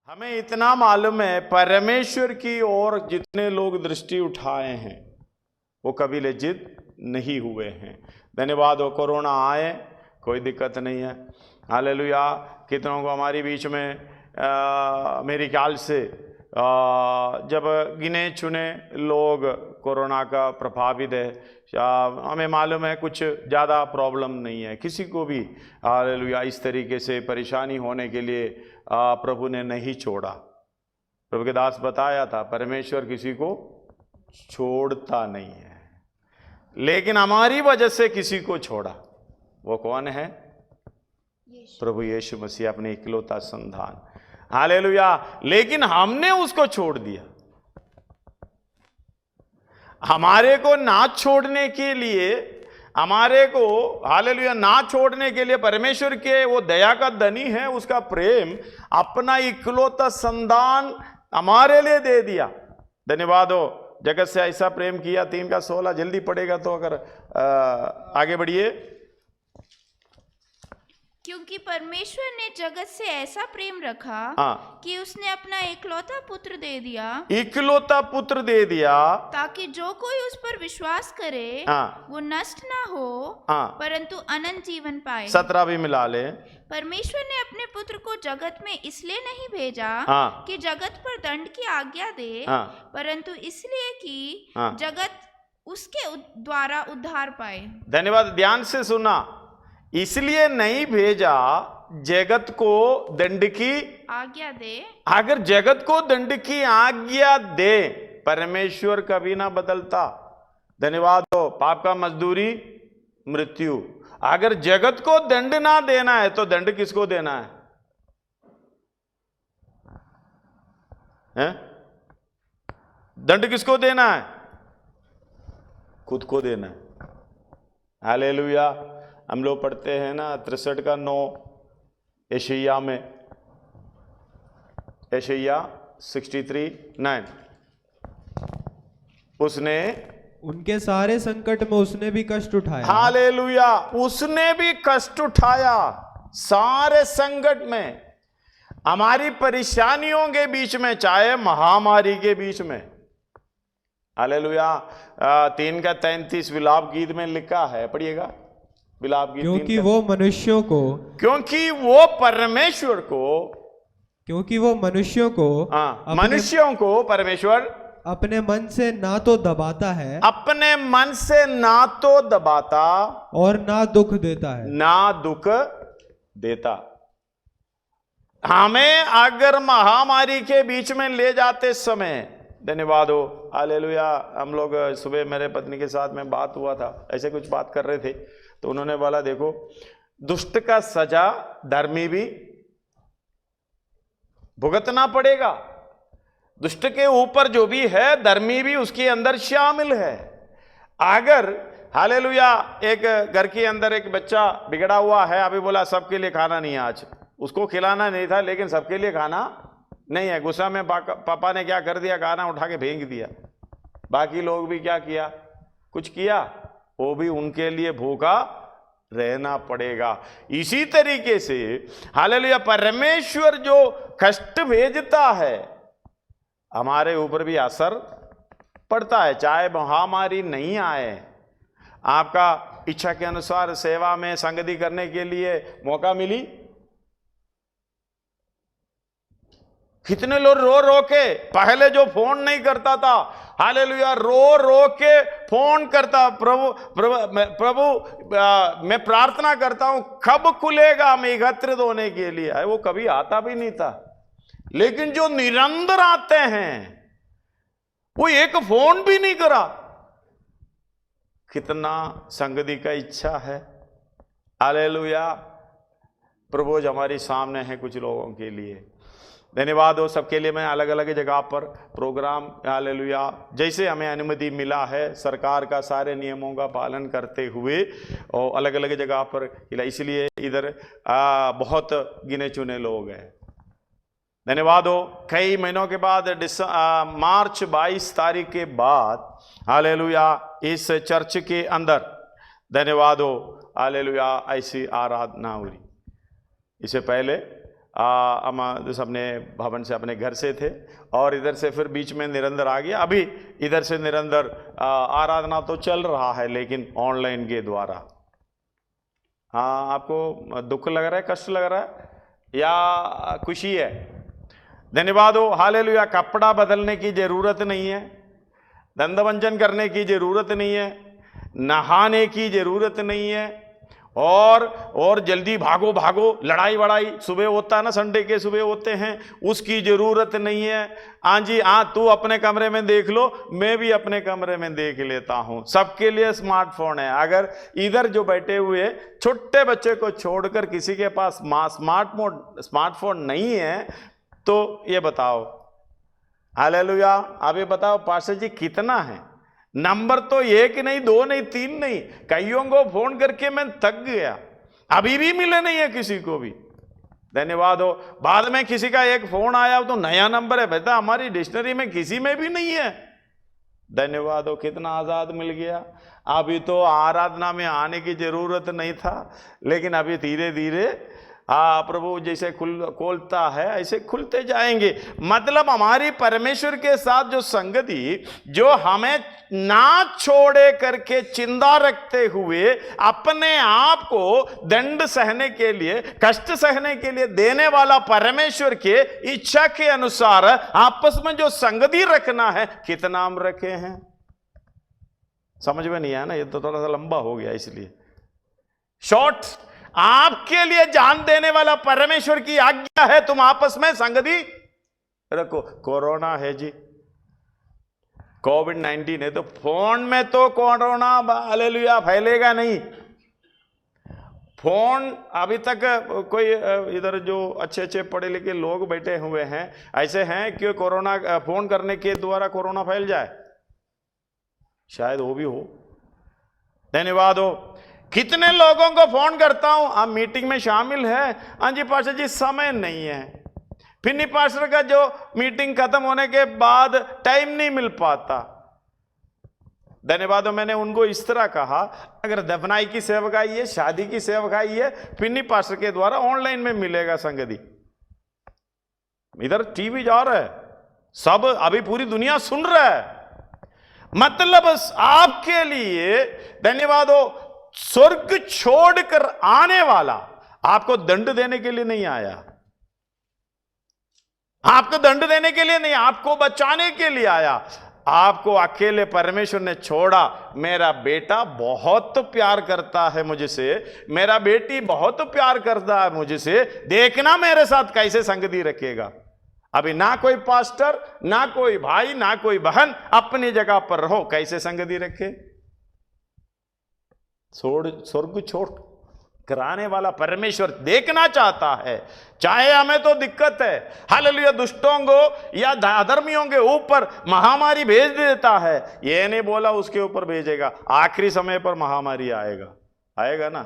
हमें इतना मालूम है परमेश्वर की ओर जितने लोग दृष्टि उठाए हैं वो कभी लज्जित नहीं हुए हैं। धन्यवाद हो। कोरोना आए कोई दिक्कत नहीं है, हालेलुया। कितनों को हमारी बीच में मेरे ख्याल से जब गिने चुने लोग कोरोना का प्रभावित है, हमें मालूम है कुछ ज़्यादा प्रॉब्लम नहीं है किसी को भी, हालेलुया। इस तरीके से परेशानी होने के लिए प्रभु ने नहीं छोड़ा। प्रभु के दास बताया था परमेश्वर किसी को छोड़ता नहीं है, लेकिन हमारी वजह से किसी को छोड़ा। वो कौन है? प्रभु यीशु मसीह, अपने इकलौता संतान, हालेलुया। लेकिन हमने उसको छोड़ दिया। हमारे को ना छोड़ने के लिए, हमारे को हालेलुया ना छोड़ने के लिए परमेश्वर के वो दया का धनी है, उसका प्रेम अपना इकलौता संतान हमारे लिए दे दिया। धन्यवाद हो। जगत से ऐसा प्रेम किया, 3:16 जल्दी पड़ेगा तो अगर आगे बढ़िए। क्योंकि परमेश्वर ने जगत से ऐसा प्रेम रखा कि उसने अपना इकलौता पुत्र दे दिया, इकलौता पुत्र दे दिया, ताकि जो कोई उस पर विश्वास करे वो नष्ट ना हो परंतु अनंत जीवन पाए। 17 भी मिला ले। परमेश्वर ने अपने पुत्र को जगत में इसलिए नहीं भेजा कि जगत पर दंड की आज्ञा दे, परंतु इसलिए कि जगत उसके द्वारा उद्धार पाए। धन्यवाद। ध्यान से सुना, इसलिए नहीं भेजा जगत को दंड की आज्ञा दे। अगर जगत को दंड की आज्ञा दे, परमेश्वर कभी ना बदलता। धन्यवाद हो। पाप का मजदूरी मृत्यु। अगर जगत को दंड ना देना है तो दंड किसको देना है? दंड किसको देना है? खुद को देना है। हालेलुया। हम लोग पढ़ते हैं ना 63 का 9 यशायाह में, यशायाह 63:9, उसने उनके सारे संकट में उसने भी कष्ट उठाया। हालेलुया। उसने भी कष्ट उठाया सारे संकट में, हमारी परेशानियों के बीच में, चाहे महामारी के बीच में। हालेलुया। 3 का 33 विलाप गीत में लिखा है, पढ़िएगा विलाप गीत। क्योंकि वो मनुष्यों को, क्योंकि वो परमेश्वर को, क्योंकि वो मनुष्यों को, मनुष्यों को परमेश्वर अपने मन से ना तो दबाता है, अपने मन से ना तो दबाता और ना दुख देता है, ना दुख देता। हमें अगर महामारी के बीच में ले जाते समय, धन्यवाद हो, हालेलुया। हम लोग सुबह मेरे पत्नी के साथ में बात हुआ था, ऐसे कुछ बात कर रहे थे, तो उन्होंने बोला देखो, दुष्ट का सजा धर्मी भी भुगतना पड़ेगा। दुष्ट के ऊपर जो भी है धर्मी भी उसके अंदर शामिल है। अगर हालेलुया एक घर के अंदर एक बच्चा बिगड़ा हुआ है, अभी बोला सबके लिए खाना नहीं है, आज उसको खिलाना नहीं था लेकिन सबके लिए खाना नहीं है, गुस्सा में पापा ने क्या कर दिया, खाना उठा के फेंक दिया। बाकी लोग भी क्या किया, कुछ किया, वो भी उनके लिए भूखा रहना पड़ेगा। इसी तरीके से हालेलुया परमेश्वर जो कष्ट भेजता है हमारे ऊपर भी असर पड़ता है। चाहे महामारी नहीं आए, आपका इच्छा के अनुसार सेवा में संगति करने के लिए मौका मिली, कितने लोग रो रो के, पहले जो फोन नहीं करता था, हालेलुया रो रो के फोन करता, प्रभु मैं प्रार्थना करता हूं कब खुलेगा मैं एकत्रित होने के लिए। वो कभी आता भी नहीं था, लेकिन जो निरंतर आते हैं वो एक फोन भी नहीं करा। कितना संगति का इच्छा है। हालेलुया। प्रभु हमारे सामने है कुछ लोगों के लिए। धन्यवाद हो सबके लिए। मैं अलग अलग जगह पर प्रोग्राम, हालेलुया, जैसे हमें अनुमति मिला है सरकार का सारे नियमों का पालन करते हुए, और अलग अलग जगह पर, इसलिए इधर बहुत गिने चुने लोग हैं। धन्यवाद हो। कई महीनों के बाद मार्च 22 तारीख के बाद हालेलुया इस चर्च के अंदर, धन्यवाद हो, हालेलुया, ऐसी आराधना हुई। इससे पहले हम जैसे अपने भवन से अपने घर से थे और इधर से फिर बीच में निरंतर आ गया। अभी इधर से निरंतर आराधना तो चल रहा है लेकिन ऑनलाइन के द्वारा। हाँ, आपको दुख लग रहा है, कष्ट लग रहा है या खुशी है? धन्यवाद हो, हालेलुया। कपड़ा बदलने की जरूरत नहीं है, दंडवंदन करने की जरूरत नहीं है, नहाने की जरूरत नहीं है और जल्दी भागो भागो, लड़ाई वड़ाई सुबह होता है ना, संडे के सुबह होते हैं, उसकी जरूरत नहीं है। हाँ जी हाँ, तू अपने कमरे में देख लो, मैं भी अपने कमरे में देख लेता हूं। सबके लिए स्मार्टफोन है। अगर इधर जो बैठे हुए छोटे बच्चे को छोड़कर किसी के पास स्मार्टफोन नहीं है तो ये बताओ, हालेलुया। आप ये बताओ पास्टर जी कितना है? नंबर तो एक नहीं, दो नहीं, तीन नहीं, कईयों को फोन करके मैं थक गया, अभी भी मिले नहीं है किसी को भी। धन्यवाद हो। बाद में किसी का एक फोन आया तो नया नंबर है, बेटा हमारी डिक्शनरी में किसी में भी नहीं है। धन्यवाद हो, कितना आजाद मिल गया। अभी तो आराधना में आने की जरूरत नहीं था, लेकिन अभी धीरे धीरे प्रभु जैसे खोलता है ऐसे खुलते जाएंगे। मतलब हमारी परमेश्वर के साथ जो संगति, जो हमें ना छोड़े करके चिंता रखते हुए अपने आप को दंड सहने के लिए, कष्ट सहने के लिए देने वाला परमेश्वर के इच्छा के अनुसार आपस में जो संगति रखना है, कितना हम रखे हैं समझ में नहीं आया ना। ये तो थोड़ा सा लंबा हो गया, इसलिए शॉर्ट। आपके लिए जान देने वाला परमेश्वर की आज्ञा है, तुम आपस में संगति रखो। कोरोना है जी, कोविड-19 है, तो फोन में तो कोरोना हालेलुया फैलेगा नहीं। फोन अभी तक कोई इधर जो अच्छे अच्छे पढ़े लिखे लोग बैठे हुए हैं ऐसे हैं कि कोरोना फोन करने के द्वारा कोरोना फैल जाए, शायद वो भी हो। धन्यवाद हो। कितने लोगों को फोन करता हूं, आप मीटिंग में शामिल है? हाँ जी पास्टर जी समय नहीं है। फिर नहीं पास्टर का जो मीटिंग खत्म होने के बाद टाइम नहीं मिल पाता। धन्यवाद हो। मैंने उनको इस तरह कहा, अगर दफनाई की सेवकाई है, शादी की सेवकाई है, फिर नहीं पास्टर के द्वारा ऑनलाइन में मिलेगा संगति। इधर टीवी जा रहा है, सब अभी पूरी दुनिया सुन रहा है। मतलब आपके लिए धन्यवाद हो, स्वर्ग छोड़कर आने वाला आपको दंड देने के लिए नहीं आया, आपको दंड देने के लिए नहीं, आपको बचाने के लिए आया। आपको अकेले परमेश्वर ने छोड़ा। मेरा बेटा बहुत प्यार करता है मुझसे, मेरा बेटी बहुत प्यार करता है मुझसे, देखना मेरे साथ कैसे संगति रखेगा। अभी ना कोई पास्टर, ना कोई भाई, ना कोई बहन, अपनी जगह पर रहो, कैसे संगति रखे। स्वर्ग छोड़ कराने वाला परमेश्वर देखना चाहता है। चाहे हमें तो दिक्कत है, हालेलुया, दुष्टों को या अधर्मियों के ऊपर महामारी भेज देता है, ये नहीं बोला उसके ऊपर भेजेगा। आखिरी समय पर महामारी आएगा ना।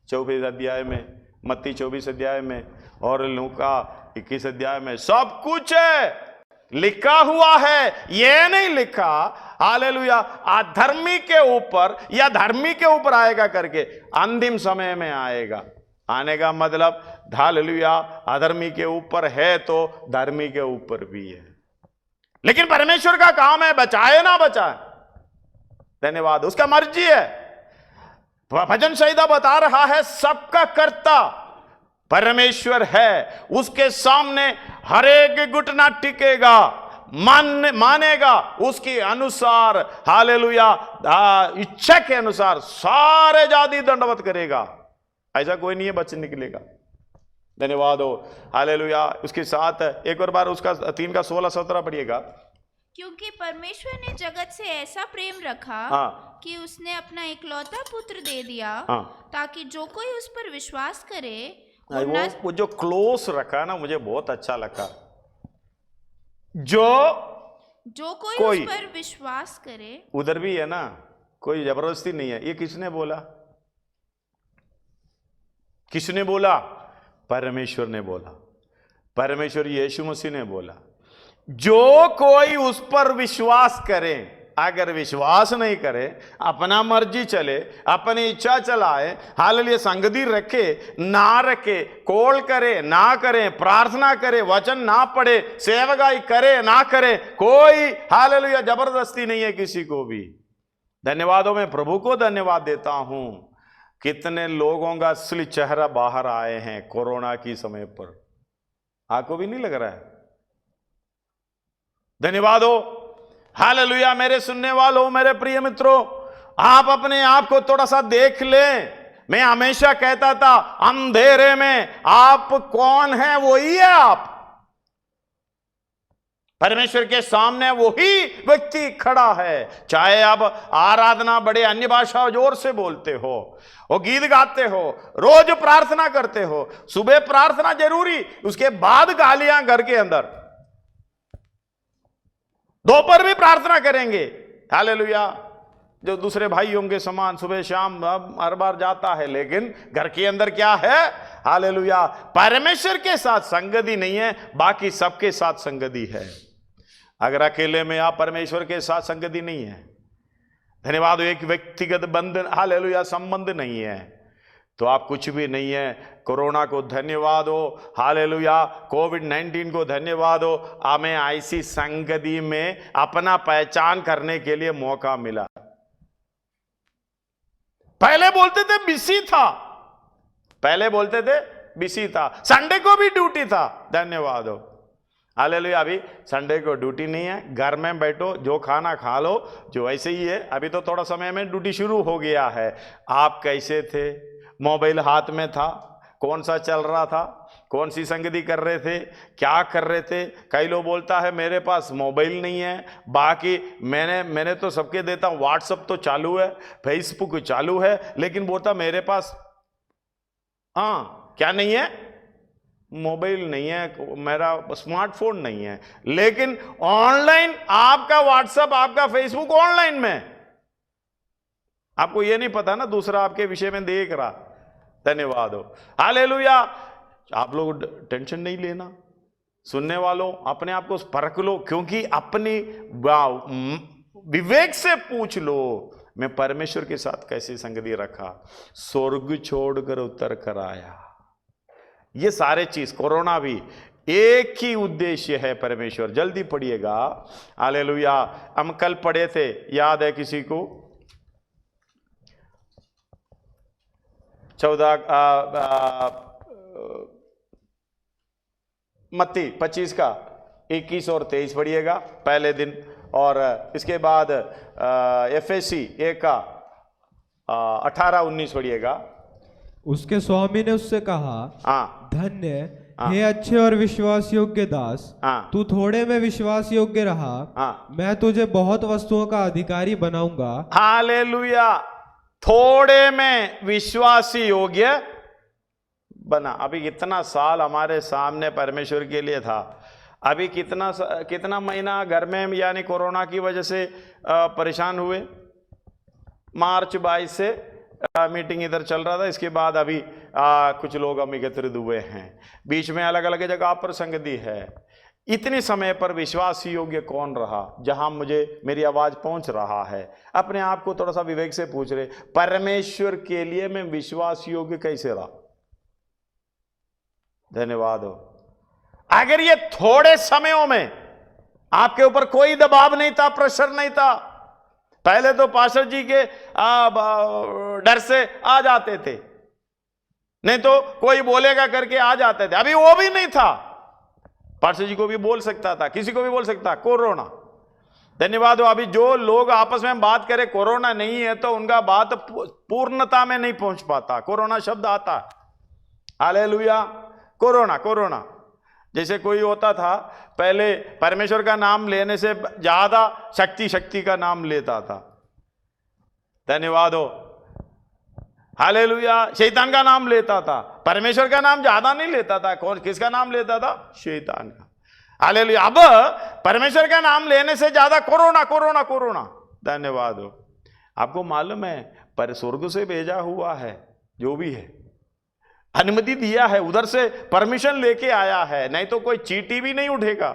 24 अध्याय में, मत्ती 24 अध्याय में और लूका 21 अध्याय में सब कुछ है, लिखा हुआ है। ये नहीं लिखा हालेलुया अधर्मी के ऊपर या धर्मी के ऊपर आएगा करके, अंतिम समय में आएगा। आने का मतलब हालेलुया अधर्मी के ऊपर है तो धर्मी के ऊपर भी है। लेकिन परमेश्वर का काम है बचाए ना बचाए। धन्यवाद, उसका मर्जी है। भजन संहिता बता रहा है सबका कर्ता परमेश्वर है, उसके सामने हर एक घुटना टिकेगा, मानेगा, उसके अनुसार हालेलुया इच्छा के अनुसार सारे जाति दंडवत करेगा। ऐसा कोई नहीं है बच निकलेगा। धन्यवाद हो, हालेलुया। उसके साथ एक और बार उसका 3 का 16-17 पढ़िएगा। क्योंकि परमेश्वर ने जगत से ऐसा प्रेम रखा कि उसने अपना इकलौता पुत्र दे दिया, ताकि जो कोई उस पर विश्वास करे। वो जो क्लोज रखा ना, मुझे बहुत अच्छा लगा। जो कोई उस पर विश्वास करे, उधर भी है ना, कोई जबरदस्ती नहीं है। ये किसने बोला? किसने बोला? परमेश्वर ने बोला। परमेश्वर यीशु मसीह ने बोला, जो कोई उस पर विश्वास करे अगर विश्वास नहीं करे, अपना मर्जी चले, अपनी इच्छा चलाए, हालेलुया, संगति रखे ना रखे, कॉल करे ना करे, प्रार्थना करे, वचन ना पढ़े, सेवकाई करे ना करे, कोई हालेलुया जबरदस्ती नहीं है किसी को भी। धन्यवादों में प्रभु को धन्यवाद देता हूं। कितने लोगों का असली चेहरा बाहर आए हैं कोरोना की समय पर, आपको भी नहीं लग रहा है? धन्यवाद हो, हालेलुया। मेरे सुनने वालों, मेरे प्रिय मित्रों, आप अपने आप को थोड़ा सा देख लें। मैं हमेशा कहता था, अंधेरे में आप कौन है? वही है आप। परमेश्वर के सामने वही व्यक्ति खड़ा है। चाहे आप आराधना बड़े अन्य भाषा जोर से बोलते हो, वो गीत गाते हो, रोज प्रार्थना करते हो, सुबह प्रार्थना जरूरी, उसके बाद गालियां घर के अंदर, दोपहर भी प्रार्थना करेंगे, हालेलुया, जो दूसरे भाइयों के समान सुबह शाम हर बार जाता है, लेकिन घर के अंदर क्या है? हालेलुया, परमेश्वर के साथ संगति नहीं है, बाकी सबके साथ संगति है। अगर अकेले में आप परमेश्वर के साथ संगति नहीं है, धन्यवाद, एक व्यक्तिगत बंधन, हालेलुया, संबंध नहीं है, तो आप कुछ भी नहीं है। कोरोना को धन्यवाद हो, हालेलुया, कोविड-19 को धन्यवाद हो, हमें ऐसी संगति में अपना पहचान करने के लिए मौका मिला। पहले बोलते थे बिजी था, पहले बोलते थे बिजी था, संडे को भी ड्यूटी था, धन्यवाद हो, हालेलुया। अभी संडे को ड्यूटी नहीं है, घर में बैठो, जो खाना खा लो, जो ऐसे ही है। अभी तो थोड़ा समय में ड्यूटी शुरू हो गया है। आप कैसे थे? मोबाइल हाथ में था, कौन सा चल रहा था, कौन सी संगति कर रहे थे, क्या कर रहे थे? कई लोग बोलता है मेरे पास मोबाइल नहीं है, बाकी मैंने तो सबके देता हूँ, व्हाट्सअप तो चालू है, फेसबुक चालू है, लेकिन बोलता मेरे पास क्या नहीं है? मोबाइल नहीं है, मेरा स्मार्टफोन नहीं है। लेकिन ऑनलाइन आपका व्हाट्सएप, आपका फेसबुक ऑनलाइन में, आपको ये नहीं पता ना दूसरा आपके विषय में देख रहा। धन्यवाद हो, हालेलुया। आप लोग टेंशन नहीं लेना, सुनने वालों, अपने आप को परख लो, क्योंकि अपनी विवेक से पूछ लो, मैं परमेश्वर के साथ कैसी संगति रखा, स्वर्ग छोड़कर उतर कर आया। ये सारे चीज, कोरोना भी एक ही उद्देश्य है, परमेश्वर। जल्दी पढ़िएगा, हालेलुया। हम कल पढ़े थे, याद है किसी को? 14 मत्ती 25 का 21 और 23 पढ़िएगा पहले दिन, और इसके बाद एफएससी 1 का 18-19 पढ़िएगा। उसके स्वामी ने उससे कहा, धन्य हे अच्छे और विश्वास योग्य दास, तू थोड़े में विश्वास योग्य रहा, मैं तुझे बहुत वस्तुओं का अधिकारी बनाऊंगा। हालेलुया, थोड़े में विश्वासी योग्य बना। अभी कितना साल हमारे सामने परमेश्वर के लिए था। अभी कितना महीना घर में, यानी कोरोना की वजह से परेशान हुए। मार्च 22 से मीटिंग इधर चल रहा था, इसके बाद अभी कुछ लोग हम एकत्रित हुए हैं। बीच में अलग अलग जगह पर संगति है। इतने समय पर विश्वास योग्य कौन रहा? जहां मेरी आवाज पहुंच रहा है, अपने आप को थोड़ा सा विवेक से पूछ रहे, परमेश्वर के लिए मैं विश्वास योग्य कैसे रहा? धन्यवाद हो। अगर ये थोड़े समयों में आपके ऊपर कोई दबाव नहीं था, प्रेशर नहीं था, पहले तो पास्टर जी के डर से आ जाते थे, नहीं तो कोई बोलेगा करके आ जाते थे। अभी वो भी नहीं था, पास्टर जी को भी बोल सकता था, किसी को भी बोल सकता। कोरोना, धन्यवाद हो। अभी जो लोग आपस में बात करें कोरोना नहीं है, तो उनका बात पूर्णता में नहीं पहुंच पाता। कोरोना शब्द आता, हालेलुया। कोरोना जैसे कोई होता था पहले, परमेश्वर का नाम लेने से ज्यादा शक्ति का नाम लेता था। धन्यवाद हो, हालेलुया। शैतान का नाम लेता था, परमेश्वर का नाम ज्यादा नहीं लेता था। किसका नाम लेता था? शैतान का। हालेलुया। अब परमेश्वर का नाम लेने से ज्यादा कोरोना। धन्यवाद हो। आपको मालूम है, पर स्वर्ग से भेजा हुआ है, जो भी है अनुमति दिया है, उधर से परमिशन लेके आया है, नहीं तो कोई चींटी भी नहीं उठेगा।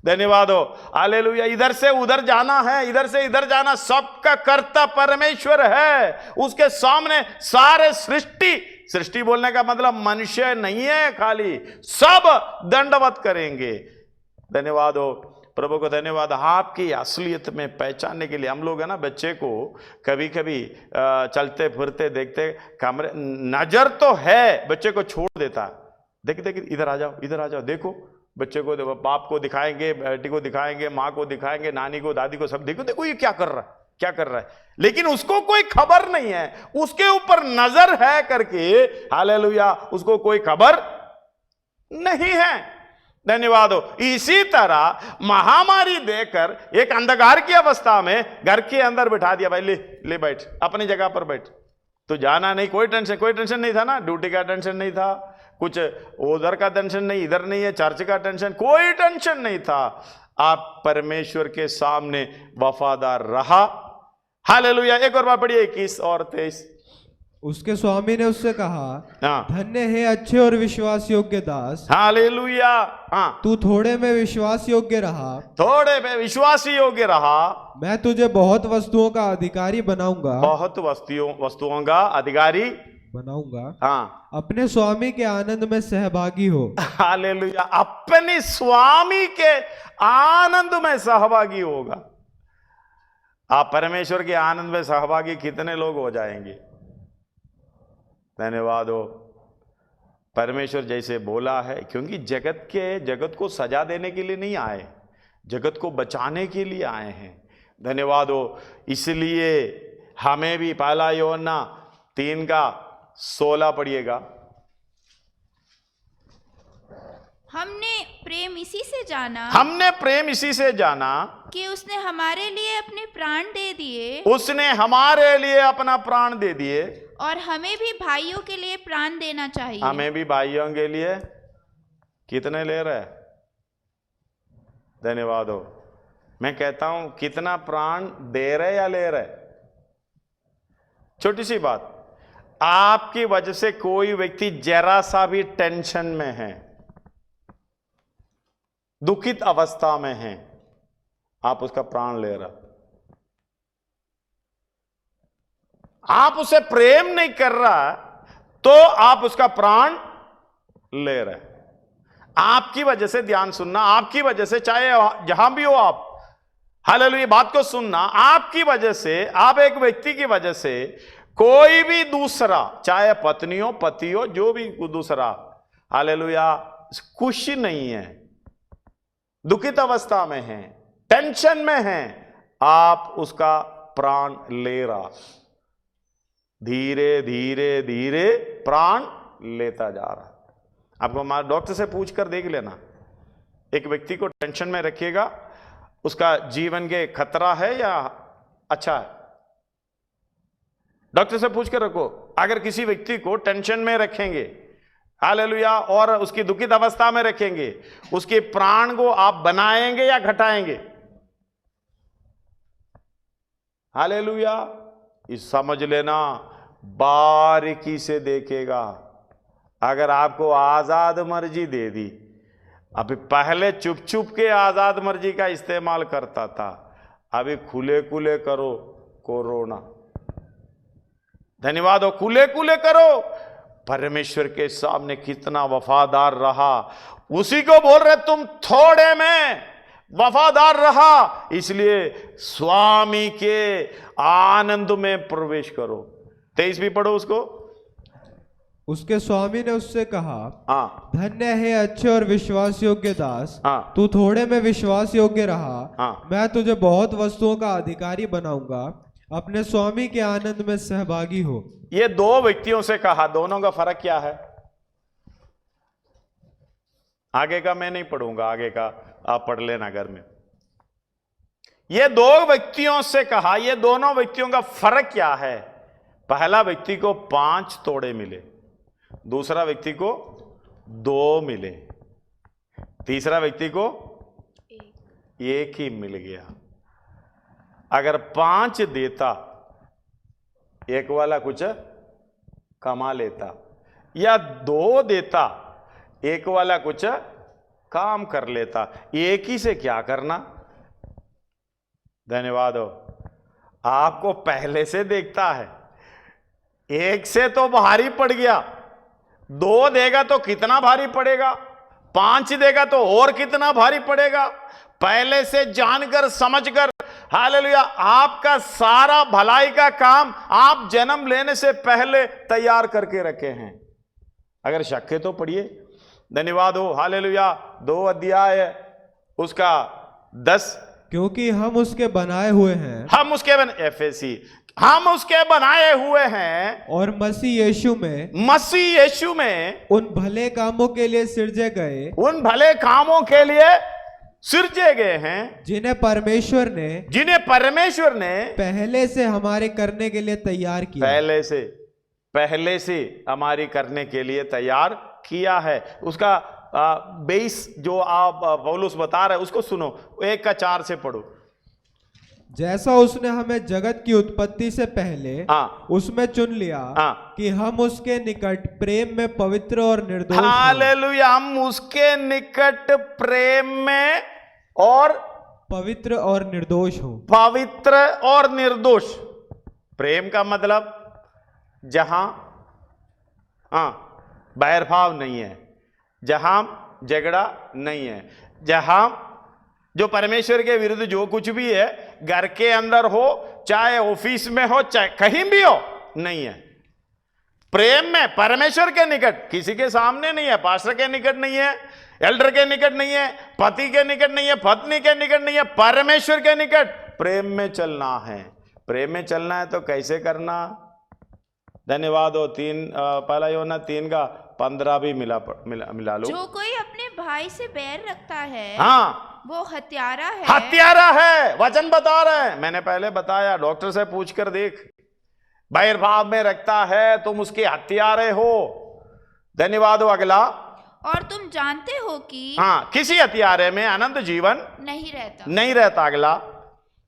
धन्यवाद हो, हालेलुया। इधर से उधर जाना है, इधर से इधर जाना, सबका कर्ता परमेश्वर है। उसके सामने सारे सृष्टि बोलने का मतलब मनुष्य नहीं है, खाली सब दंडवत करेंगे। धन्यवाद हो प्रभु को, धन्यवाद। आपकी असलियत में पहचानने के लिए हम लोग है ना, बच्चे को कभी कभी चलते फिरते देखते, कमरे नजर तो है, बच्चे को छोड़ देता, देख इधर आ जाओ, इधर आ जाओ, देखो बच्चे को, बाप को दिखाएंगे, बेटी को दिखाएंगे, माँ को दिखाएंगे, नानी को, दादी को, सब देखो देखो ये क्या कर रहा है, क्या कर रहा है, लेकिन उसको कोई खबर नहीं है, उसके ऊपर नजर है करके, हालेलुया, उसको कोई खबर नहीं है। धन्यवाद हो। इसी तरह महामारी देकर एक अंधकार की अवस्था में घर के अंदर बिठा दिया, भाई ले बैठ, अपनी जगह पर बैठ, तो जाना नहीं, कोई टेंशन नहीं था ना, ड्यूटी का टेंशन नहीं था, कुछ उधर का टेंशन नहीं, इधर नहीं है, चर्च का टेंशन, कोई टेंशन नहीं था। आप परमेश्वर के सामने वफादार रहा, हालेलुया। एक और बार पढ़िए, 21 और 23। उसके स्वामी ने उससे कहा, धन्य है अच्छे और विश्वास योग्य दास, हालेलुया। तू थोड़े में विश्वास योग्य रहा, थोड़े में विश्वास योग्य रहा, मैं तुझे बहुत वस्तुओं का अधिकारी बनाऊंगा, बहुत वस्तुओं का अधिकारी बनाऊंगा। अपने स्वामी के आनंद में सहभागी हो, हालेलुया। अपने स्वामी के आनंद में सहभागी होगा। आप परमेश्वर के आनंद में सहभागी कितने लोग हो जाएंगे? धन्यवाद हो। परमेश्वर जैसे बोला है, क्योंकि जगत को सजा देने के लिए नहीं आए, जगत को बचाने के लिए आए हैं। धन्यवाद हो। इसलिए हमें भी पहला यूहन्ना 3:16 पढ़िएगा। हमने प्रेम इसी से जाना कि उसने हमारे लिए अपने प्राण दे दिए, उसने हमारे लिए अपना प्राण दे दिए, और हमें भी भाइयों के लिए प्राण देना चाहिए। हमें भी भाइयों के लिए कितने ले रहे? धन्यवाद हो। मैं कहता हूं, कितना प्राण दे रहे या ले रहे? छोटी सी बात, आपकी वजह से कोई व्यक्ति जरा सा भी टेंशन में है, दुखित अवस्था में है, आप उसका प्राण ले रहा, आप उसे प्रेम नहीं कर रहा तो आप उसका प्राण ले रहे। आपकी वजह से, ध्यान सुनना, आपकी वजह से, चाहे जहां भी हो आप, हालेलुया, बात को सुनना, आपकी वजह से, आप एक व्यक्ति की वजह से कोई भी दूसरा, चाहे पत्नी हो, पति हो, जो भी दूसरा, हालेलुया, खुशी नहीं है, दुखित अवस्था में है, टेंशन में है, आप उसका प्राण ले रहा, धीरे धीरे धीरे प्राण लेता जा रहा। आपको हमारे डॉक्टर से पूछ कर देख लेना, एक व्यक्ति को टेंशन में रखिएगा, उसका जीवन के खतरा है या अच्छा है? डॉक्टर से पूछ कर रखो। अगर किसी व्यक्ति को टेंशन में रखेंगे, हालेलुया, और उसकी दुखित अवस्था में रखेंगे, उसके प्राण को आप बनाएंगे या घटाएंगे? हालेलुया। इस समझ लेना, बारीकी से देखेगा। अगर आपको आजाद मर्जी दे दी, अभी पहले चुप चुप के आजाद मर्जी का इस्तेमाल करता था, अभी खुले खुले करो कोरोना। धन्यवाद हो, खुले खुले करो। परमेश्वर के सामने कितना वफादार रहा, उसी को बोल रहे तुम थोड़े में वफादार रहा, इसलिए स्वामी के आनंद में प्रवेश करो। 23 भी पढ़ो उसको। उसके स्वामी ने उससे कहा, धन्य है अच्छे और विश्वास योग्य दास, तू थोड़े में विश्वास योग्य रहा, मैं तुझे बहुत वस्तुओं का अधिकारी बनाऊंगा, अपने स्वामी के आनंद में सहभागी हो। ये दो व्यक्तियों से कहा, दोनों का फर्क क्या है? आगे का मैं नहीं पढ़ूंगा, आगे का आप पढ़ लेना घर में। ये दो व्यक्तियों से कहा, ये दोनों व्यक्तियों का फर्क क्या है? पहला व्यक्ति को 5 तोड़े मिले, दूसरा व्यक्ति को 2 मिले, तीसरा व्यक्ति को 1 ही मिल गया। अगर 5 देता, एक वाला कुछ कमा लेता, या 2 देता, एक वाला कुछ काम कर लेता, एक ही से क्या करना। धन्यवाद हो, आपको पहले से देखता है। एक से तो भारी पड़ गया, 2 देगा तो कितना भारी पड़ेगा, 5 देगा तो और कितना भारी पड़ेगा। पहले से जानकर समझकर, हालेलुया, आपका सारा भलाई का काम आप जन्म लेने से पहले तैयार करके रखे हैं। अगर शक है तो पढ़िए। धन्यवाद हो, हालेलुया। 2 अध्याय उसका 10, क्योंकि हम उसके बनाए हुए हैं, हम उसके एफएसी, हम उसके बनाए हुए हैं और मसीह यीशु में उन भले कामों के लिए सिरजे गए, उन भले कामों के लिए सिरजे गए हैं जिन्हें परमेश्वर ने पहले से हमारे करने के लिए तैयार किया। पहले से हमारी करने के लिए तैयार किया है। उसका बेस जो आप पौलुस बता रहे उसको सुनो, 1 का 4 से पढ़ो। जैसा उसने हमें जगत की उत्पत्ति से पहले उसमें चुन लिया कि हम उसके निकट प्रेम में पवित्र और निर्दोष, हालेलुया, हम उसके निकट प्रेम में और पवित्र और निर्दोष हो। पवित्र और निर्दोष। प्रेम का मतलब जहां बैरभाव नहीं है, जहां झगड़ा नहीं है, जहां जो परमेश्वर के विरुद्ध जो कुछ भी है, घर के अंदर हो चाहे ऑफिस में हो चाहे कहीं भी हो, नहीं है। प्रेम में परमेश्वर के निकट, किसी के सामने नहीं है, पास्टर के निकट नहीं है, एल्डर के निकट नहीं है, पति के निकट नहीं है, पत्नी के निकट नहीं है, परमेश्वर के निकट प्रेम में चलना है। प्रेम में चलना है तो कैसे करना। धन्यवाद हो। 1 यूहन्ना 3 का 15 भी मिला लो। जो कोई अपने भाई से बैर रखता है, वो हत्यारा है। वचन बता रहे हैं, मैंने पहले बताया, डॉक्टर से पूछकर देख, बैरभाव में रखता है तुम उसके हत्यारे हो। धन्यवाद हो। अगला, और तुम जानते हो कि किसी हत्यारे में अनंत जीवन नहीं रहता। अगला,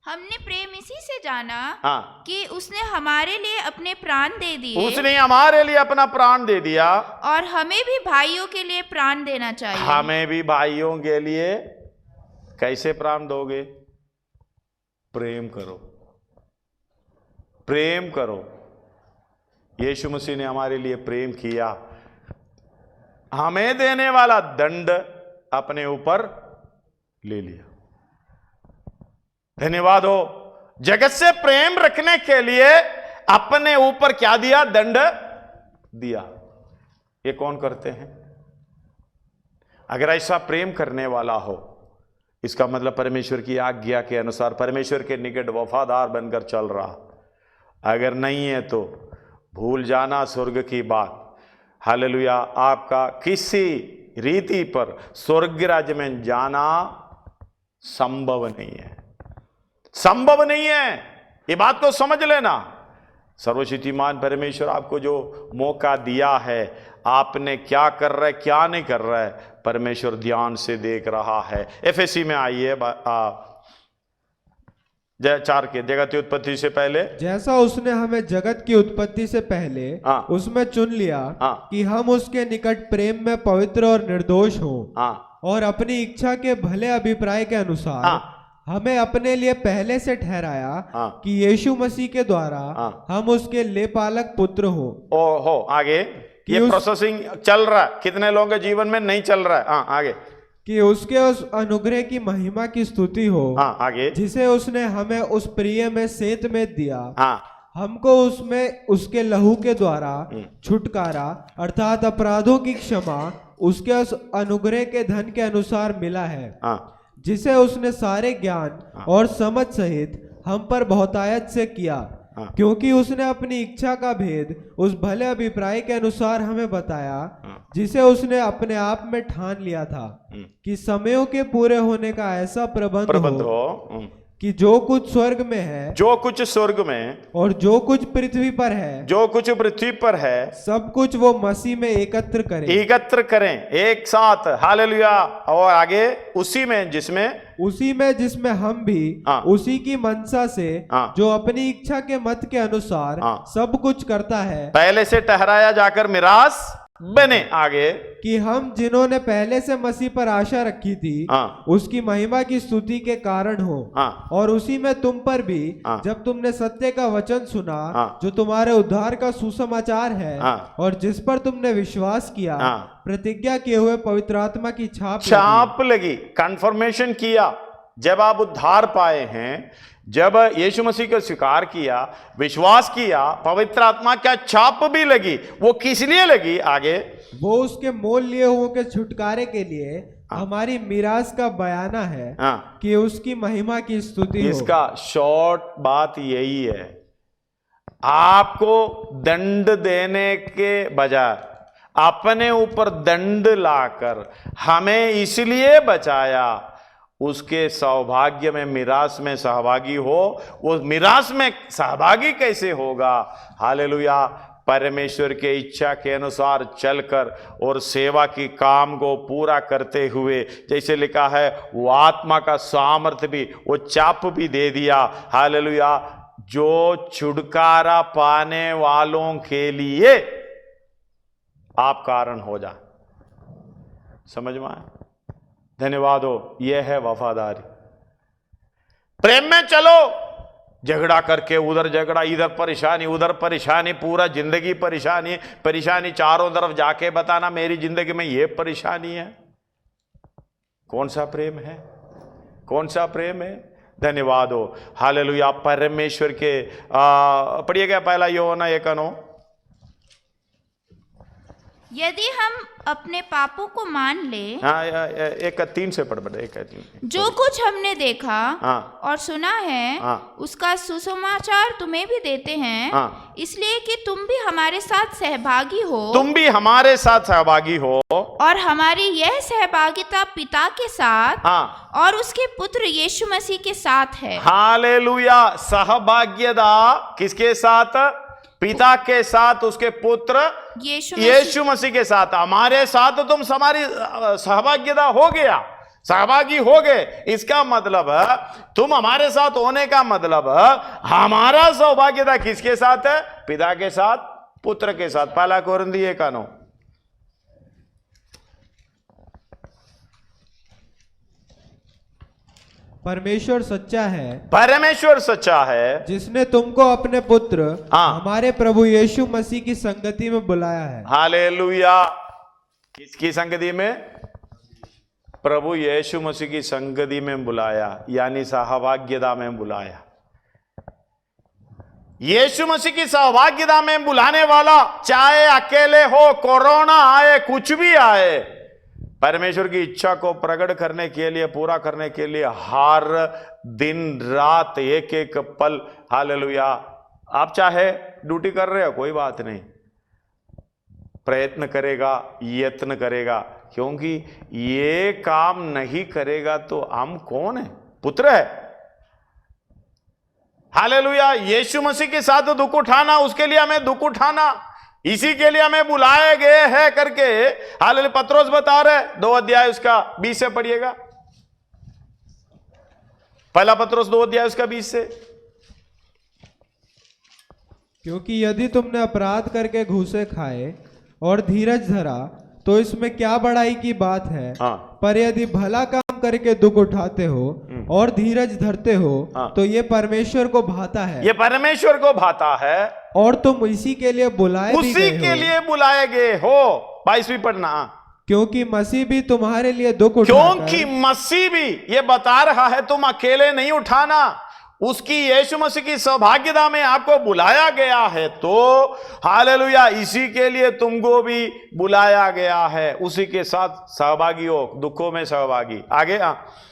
हमने प्रेम इसी से जाना कि उसने हमारे लिए अपने प्राण दे दिए। उसने हमारे लिए अपना प्राण दे दिया, और हमें भी भाइयों के लिए प्राण देना चाहिए। हमें भी भाइयों के लिए कैसे प्राण दोगे। प्रेम करो, प्रेम करो। यीशु मसीह ने हमारे लिए प्रेम किया, हमें देने वाला दंड अपने ऊपर ले लिया। धन्यवाद हो। जगत से प्रेम रखने के लिए अपने ऊपर क्या दिया, दंड दिया। ये कौन करते हैं। अगर ऐसा प्रेम करने वाला हो, इसका मतलब परमेश्वर की आज्ञा के अनुसार परमेश्वर के निकट वफादार बनकर चल रहा। अगर नहीं है तो भूल जाना स्वर्ग की बात। हालेलुया। आपका किसी रीति पर स्वर्ग राज्य में जाना संभव नहीं है, संभव नहीं है। ये बात को समझ लेना। सर्वशक्तिमान परमेश्वर आपको जो मौका दिया है, आपने क्या कर रहा है क्या नहीं कर रहा है, परमेश्वर ध्यान से देख रहा है। एफएसी में आइए 4 के, जगत की उत्पत्ति से पहले, जैसा उसने हमें जगत की उत्पत्ति से पहले उसमें चुन लिया कि हम उसके निकट प्रेम में पवित्र और निर्दोष हो, और अपनी इच्छा के भले अभिप्राय के अनुसार हमें अपने लिए पहले से ठहराया कि यीशु मसीह के द्वारा हम उसके लेपालक पुत्र हो। आगे ये प्रोसेसिंग चल रहा है, कितने लोगों के जीवन में नहीं चल रहा है। आगे, कि उसके उस अनुग्रह की महिमा की स्तुति हो, आगे, जिसे उसने हमें उस प्रिय में सेत में दिया, हमको उसमें उसके लहू के द्वारा छुटकारा अर्थात अपराधों की क्षमा उसके उस अनुग्रह के धन के अनुसार मिला है, जिसे उसने सारे ज्ञान और समझ सहित हम पर बहुतायत से किया, क्योंकि उसने अपनी इच्छा का भेद उस भले अभिप्राय के अनुसार हमें बताया, जिसे उसने अपने आप में ठान लिया था कि समयों के पूरे होने का ऐसा प्रबंध हो कि जो कुछ स्वर्ग में है, जो कुछ स्वर्ग में और जो कुछ पृथ्वी पर है, जो कुछ पृथ्वी पर है, सब कुछ वो मसीह में एकत्र करें एक साथ। हालेलुया। और आगे, उसी में जिसमें हम भी उसी की मनसा से जो अपनी इच्छा के मत के अनुसार सब कुछ करता है, पहले से ठहराया जाकर मिरास बने। आगे कि हम जिन्होंने पहले से मसीह पर आशा रखी थी उसकी महिमा की स्तुति के कारण हो। और उसी में तुम पर भी जब तुमने सत्य का वचन सुना जो तुम्हारे उद्धार का सुसमाचार है और जिस पर तुमने विश्वास किया, प्रतिज्ञा किए हुए पवित्र आत्मा की छाप लगी, कंफर्मेशन किया। जब आप उद्धार पाए हैं, जब यीशु मसीह को स्वीकार किया, विश्वास किया, पवित्र आत्मा क्या छाप भी लगी। वो किस लिए लगी? आगे वो उसके मोल लिए हुओं के छुटकारे के लिए हमारी मिरास का बयाना है कि उसकी महिमा की स्तुति हो। इसका शॉर्ट बात यही है, आपको दंड देने के बजाय अपने ऊपर दंड लाकर हमें इसलिए बचाया, उसके सौभाग्य में, मिरास में सहभागी हो। वो मिरास में सहभागी कैसे होगा? हालेलुया। परमेश्वर के इच्छा के अनुसार चलकर और सेवा की काम को पूरा करते हुए, जैसे लिखा है, वो आत्मा का सामर्थ्य भी, वो चाप भी दे दिया। हालेलुया। जो छुटकारा पाने वालों के लिए आप कारण हो जाए। समझ में आए? धन्यवाद हो। यह है वफादारी। प्रेम में चलो, झगड़ा करके उधर झगड़ा, इधर परेशानी उधर परेशानी, पूरा जिंदगी परेशानी परेशानी, चारों तरफ जाके बताना मेरी जिंदगी में ये परेशानी है। कौन सा प्रेम है? कौन सा प्रेम है? धन्यवाद हो। हालेलुया। परमेश्वर के पढ़िएगा पहला यूहन्ना 1:9। यदि हम अपने पापों को मान ले, 1:3 से पढ़ 1:3। जो कुछ हमने देखा और सुना है उसका सुसमाचार तुम्हें भी देते हैं, इसलिए कि तुम भी हमारे साथ सहभागी हो। तुम भी हमारे साथ सहभागी हो। और हमारी यह सहभागिता पिता के साथ और उसके पुत्र यीशु मसीह के साथ है। हालेलुया। सहभाग्यता किसके साथ? पिता के साथ, उसके पुत्र यीशु मसीह के साथ। हमारे साथ तुम हमारी सहभागिता हो गया, सहभागी हो गए। इसका मतलब है, तुम हमारे साथ होने का मतलब है, हमारा सौभाग्यता किसके साथ है? पिता के साथ, पुत्र के साथ। पहला कोरिन्थियों 1:9। परमेश्वर सच्चा है, परमेश्वर सच्चा है, जिसने तुमको अपने पुत्र हमारे प्रभु यीशु मसीह की संगति में बुलाया है। हालेलुया। किसकी संगति में? प्रभु यीशु मसीह की संगति में बुलाया, यानी सहभाग्यता में बुलाया। यीशु मसीह की सहभाग्यता में बुलाने वाला, चाहे अकेले हो, कोरोना आए, कुछ भी आए, परमेश्वर की इच्छा को प्रकट करने के लिए, पूरा करने के लिए हर दिन रात एक एक पल, हालेलुया। आप चाहे ड्यूटी कर रहे हो, कोई बात नहीं, प्रयत्न करेगा, यत्न करेगा, क्योंकि ये काम नहीं करेगा तो हम कौन है? पुत्र है। हालेलुया। यीशु मसीह के साथ दुख उठाना, उसके लिए हमें दुख उठाना, इसी के लिए हमें बुलाए गए हैं करके हालेलुया पत्रोस बता रहे। 2 अध्याय उसका 20 से पढ़िएगा। पहला पत्रोस 2 अध्याय उसका 20 से। क्योंकि यदि तुमने अपराध करके घूसे खाए और धीरज धरा तो इसमें क्या बड़ाई की बात है। पर यदि भला काम करके दुख उठाते हो और धीरज धरते हो तो ये परमेश्वर को भाता है। ये परमेश्वर को भाता है। और तुम इसी के लिए बुलाए भी गए हो। उसी के लिए बुलाए गए हो। 22वीं पढ़ना। क्योंकि मसीह भी तुम्हारे लिए दुख उठाकर, क्योंकि मसीह भी, ये बता रहा है, तुम अकेले नहीं उठाना, उसकी यीशु मसीह की सौभाग्यता में आपको बुलाया गया है। तो हालेलुया, इसी के लिए तुमको भी बुलाया गया है, उसी के साथ सहभागी हो, दुखों में सहभागी। आगे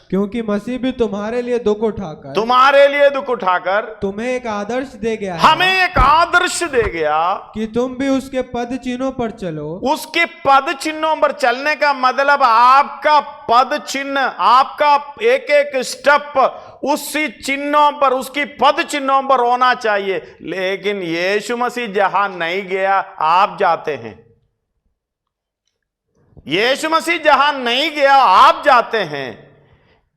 क्योंकि मसीह भी तुम्हारे लिए दुख उठाकर, तुम्हारे लिए दुख उठाकर तुम्हें एक आदर्श दे गया, हमें एक आदर्श दे गया कि तुम भी उसके पद चिन्हों पर चलो। उसके पद चिन्हों पर चलने का मतलब आपका पद चिन्ह, आपका एक एक स्टेप उसी चिन्हों पर, उसकी पद चिन्हों पर होना चाहिए। लेकिन यीशु मसीह जहां नहीं गया, आप जाते हैं। यीशु मसीह जहां नहीं गया, आप जाते हैं।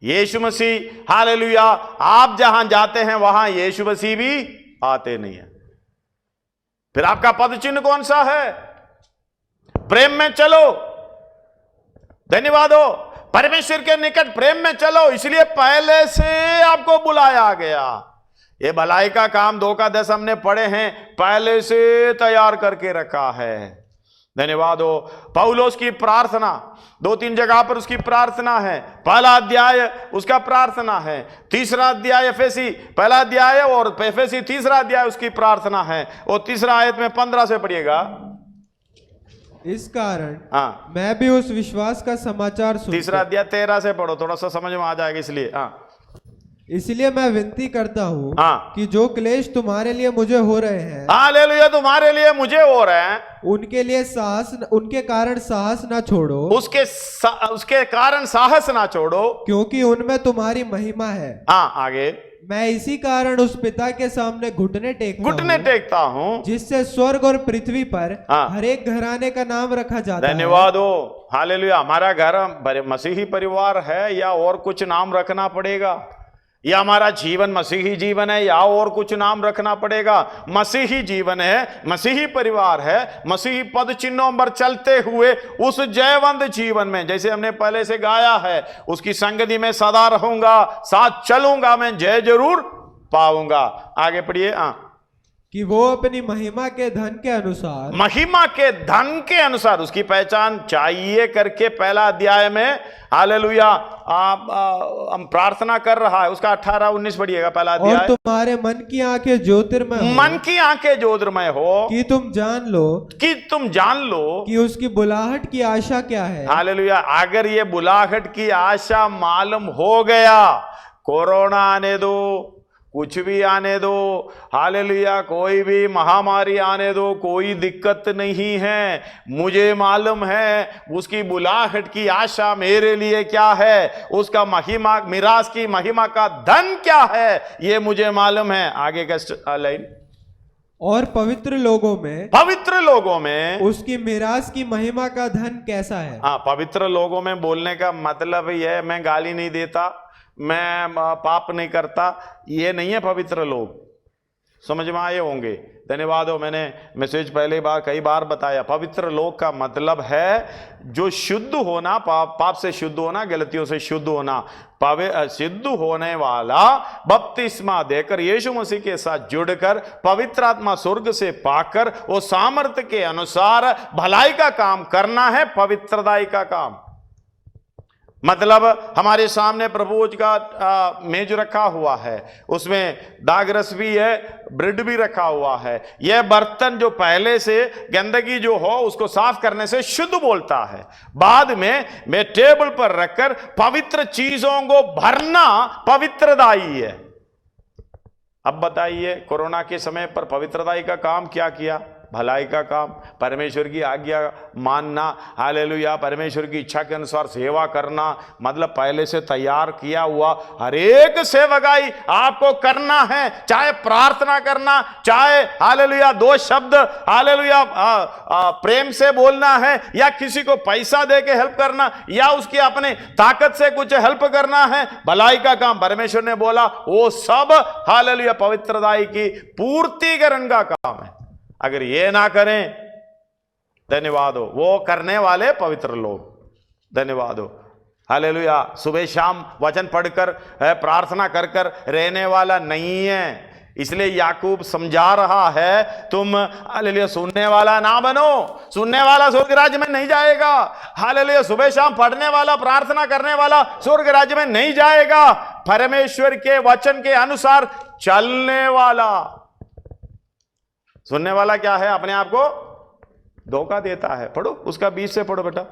यीशु मसीह, हालेलुया, आप जहां जाते हैं वहां यीशु मसीह भी आते नहीं है। फिर आपका पद चिन्ह कौन सा है? प्रेम में चलो। धन्यवाद हो, परमेश्वर के निकट प्रेम में चलो, इसलिए पहले से आपको बुलाया गया। ये भलाई का काम 2 का 10 हमने पढ़े हैं, पहले से तैयार करके रखा है। धन्यवाद हो। पौलुस की प्रार्थना 2-3 जगह पर उसकी प्रार्थना है। पहला अध्याय उसका प्रार्थना है, तीसरा अध्याय एफेसी पहला अध्याय और एफेसी तीसरा अध्याय उसकी प्रार्थना है। और तीसरा आयत में 15 से पढ़िएगा। इस कारण मैं भी उस विश्वास का समाचार सुन, तीसरा अध्याय 13 से पढ़ो, थोड़ा सा समझ में आ जाएगा। इसलिए मैं विनती करता हूँ कि जो क्लेश तुम्हारे लिए मुझे हो रहे हैं, हालेलुया, तुम्हारे लिए मुझे हो रहे हैं, उनके कारण साहस ना छोड़ो, उसके कारण साहस ना छोड़ो, क्योंकि उनमें तुम्हारी महिमा है। आगे, मैं इसी कारण उस पिता के सामने घुटने टेकता हूँ जिससे स्वर्ग और पृथ्वी पर हर एक घराने का नाम रखा जाता है। धन्यवाद हो, हालेलुया। हमारा घर मसीही परिवार है या और कुछ नाम रखना पड़ेगा? या हमारा जीवन मसीही जीवन है या और कुछ नाम रखना पड़ेगा? मसीही जीवन है, मसीही परिवार है, मसीही पद चिन्हों पर चलते हुए उस जयवंत जीवन में, जैसे हमने पहले से गाया है, उसकी संगति में सदा रहूंगा, साथ चलूंगा, मैं जय जरूर पाऊंगा। आगे पढ़िए। कि वो अपनी महिमा के धन के अनुसार उसकी पहचान चाहिए करके पहला अध्याय में हालेलुया हम प्रार्थना कर रहा है। उसका 18-19 पढ़िएगा पहला अध्याय। और तुम्हारे मन की आंखें ज्योतिर्मय हो कि तुम जान लो कि उसकी बुलाहट की आशा क्या है। हालेलुया। अगर ये बुलाहट की आशा मालूम हो गया, कोरोना आने दो, कुछ भी आने दो, हालेलुया, कोई भी महामारी आने दो, कोई दिक्कत नहीं है, मुझे मालूम है उसकी बुलाहट की आशा मेरे लिए क्या है, उसका महिमा, मिरास की महिमा का धन क्या है, ये मुझे मालूम है। आगे का लाइन। और पवित्र लोगों में उसकी मिरास की महिमा का धन कैसा है। पवित्र लोगों में बोलने का मतलब यह है, मैं गाली नहीं देता, मैं पाप नहीं करता, ये नहीं है पवित्र लोग। समझ में आए होंगे। धन्यवाद हो। मैंने मैसेज कई बार बताया, पवित्र लोग का मतलब है जो शुद्ध होना, पाप से शुद्ध होना, गलतियों से शुद्ध होना, सिद्ध होने वाला, बपतिस्मा देकर यीशु मसीह के साथ जुड़कर पवित्र आत्मा स्वर्ग से पाकर वो सामर्थ्य के अनुसार भलाई का काम करना है, पवित्रताई का काम। मतलब हमारे सामने प्रभु का मेज रखा हुआ है, उसमें दागरस भी है, ब्रेड भी रखा हुआ है। यह बर्तन जो पहले से गंदगी जो हो उसको साफ करने से शुद्ध बोलता है। बाद में मैं टेबल पर रखकर पवित्र चीजों को भरना पवित्रदाई है। अब बताइए, कोरोना के समय पर पवित्रदाई का काम क्या किया? भलाई का काम, परमेश्वर की आज्ञा मानना, हालेलुया, परमेश्वर की इच्छा के अनुसार सेवा करना, मतलब पहले से तैयार किया हुआ हर एक सेवकाई आपको करना है। चाहे प्रार्थना करना, चाहे हालेलुया 2 शब्द हालेलुया प्रेम से बोलना है, या किसी को पैसा दे के हेल्प करना, या उसकी अपने ताकत से कुछ हेल्प करना है, भलाई का काम परमेश्वर ने बोला वो सब हालेलुया पवित्रताई की पूर्तिकरण का काम है। अगर ये ना करें, धन्यवाद हो, वो करने वाले पवित्र लोग। धन्यवाद हो, हालेलुया। सुबह शाम वचन पढ़कर प्रार्थना कर कर रहने वाला नहीं है। इसलिए याकूब समझा रहा है, तुम हालेलुया सुनने वाला ना बनो, सुनने वाला स्वर्ग राज्य में नहीं जाएगा। हालेलुया, सुबह शाम पढ़ने वाला, प्रार्थना करने वाला स्वर्ग राज्य में नहीं जाएगा। परमेश्वर के वचन के अनुसार चलने वाला, सुनने वाला क्या है? अपने आप को धोखा देता है। पढ़ो उसका 20 से पढ़ो बेटा।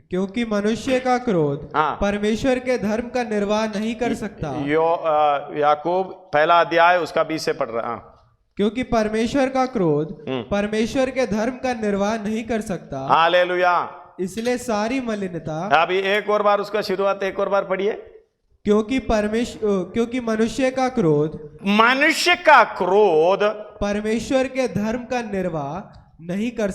क्योंकि मनुष्य का क्रोध परमेश्वर के धर्म का निर्वाह नहीं कर सकता। याकूब पहला अध्याय उसका 20 से पढ़ रहा। क्योंकि परमेश्वर का क्रोध परमेश्वर के धर्म का निर्वाह नहीं कर सकता। हालेलुया। इसलिए सारी मलिनता। अभी एक और बार उसका शुरुआत एक और बार पढ़िए। क्योंकि मनुष्य का क्रोध परमेश्वर के धर्म का निर्वाह नहीं कर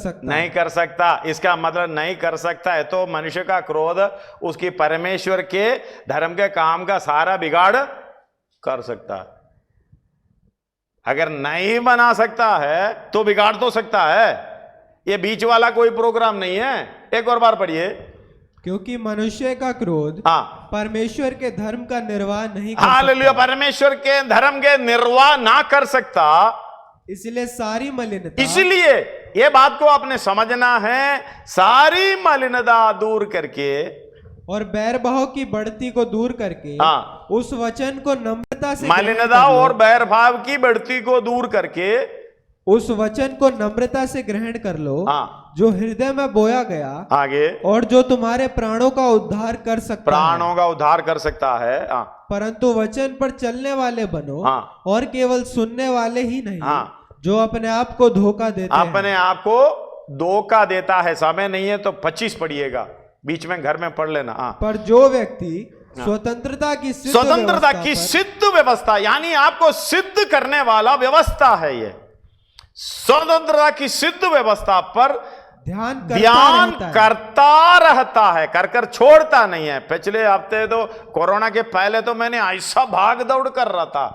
सकता। इसका मतलब नहीं कर सकता है तो मनुष्य का क्रोध उसकी परमेश्वर के धर्म के काम का सारा बिगाड़ कर सकता है। अगर नहीं बना सकता है तो बिगाड़ तो सकता है। ये बीच वाला कोई प्रोग्राम नहीं है। एक और बार पढ़िए। क्योंकि मनुष्य का क्रोध परमेश्वर के धर्म का निर्वाह नहीं कर हालेलुया, परमेश्वर के धर्म के निर्वाह ना कर सकता, इसलिए सारी मलिनता, इसलिए ये बात को आपने समझना है, सारी मलिनता दूर करके और बैर भाव की बढ़ती को दूर करके उस वचन को नम्रता से, मलिनता और बैर भाव की बढ़ती को दूर करके उस वचन को नम्रता से ग्रहण कर लो जो हृदय में बोया गया, आगे, और जो तुम्हारे प्राणों का उद्धार कर सकता प्राणों का उद्धार कर सकता है। परंतु वचन पर चलने वाले बनो और केवल सुनने वाले ही नहीं, जो अपने आप को धोखा देते हैं। अपने आप को धोखा देता है। समय नहीं है तो 25 पढ़िएगा, बीच में घर में पढ़ लेना। पर जो व्यक्ति स्वतंत्रता की सिद्ध व्यवस्था, यानी आपको सिद्ध करने वाला व्यवस्था है, ये स्वतंत्रता की सिद्ध व्यवस्था पर ध्यान करता रहता है, कर कर छोड़ता नहीं है। पिछले हफ्ते तो कोरोना के पहले तो मैंने ऐसा भाग दौड़ कर रहा था,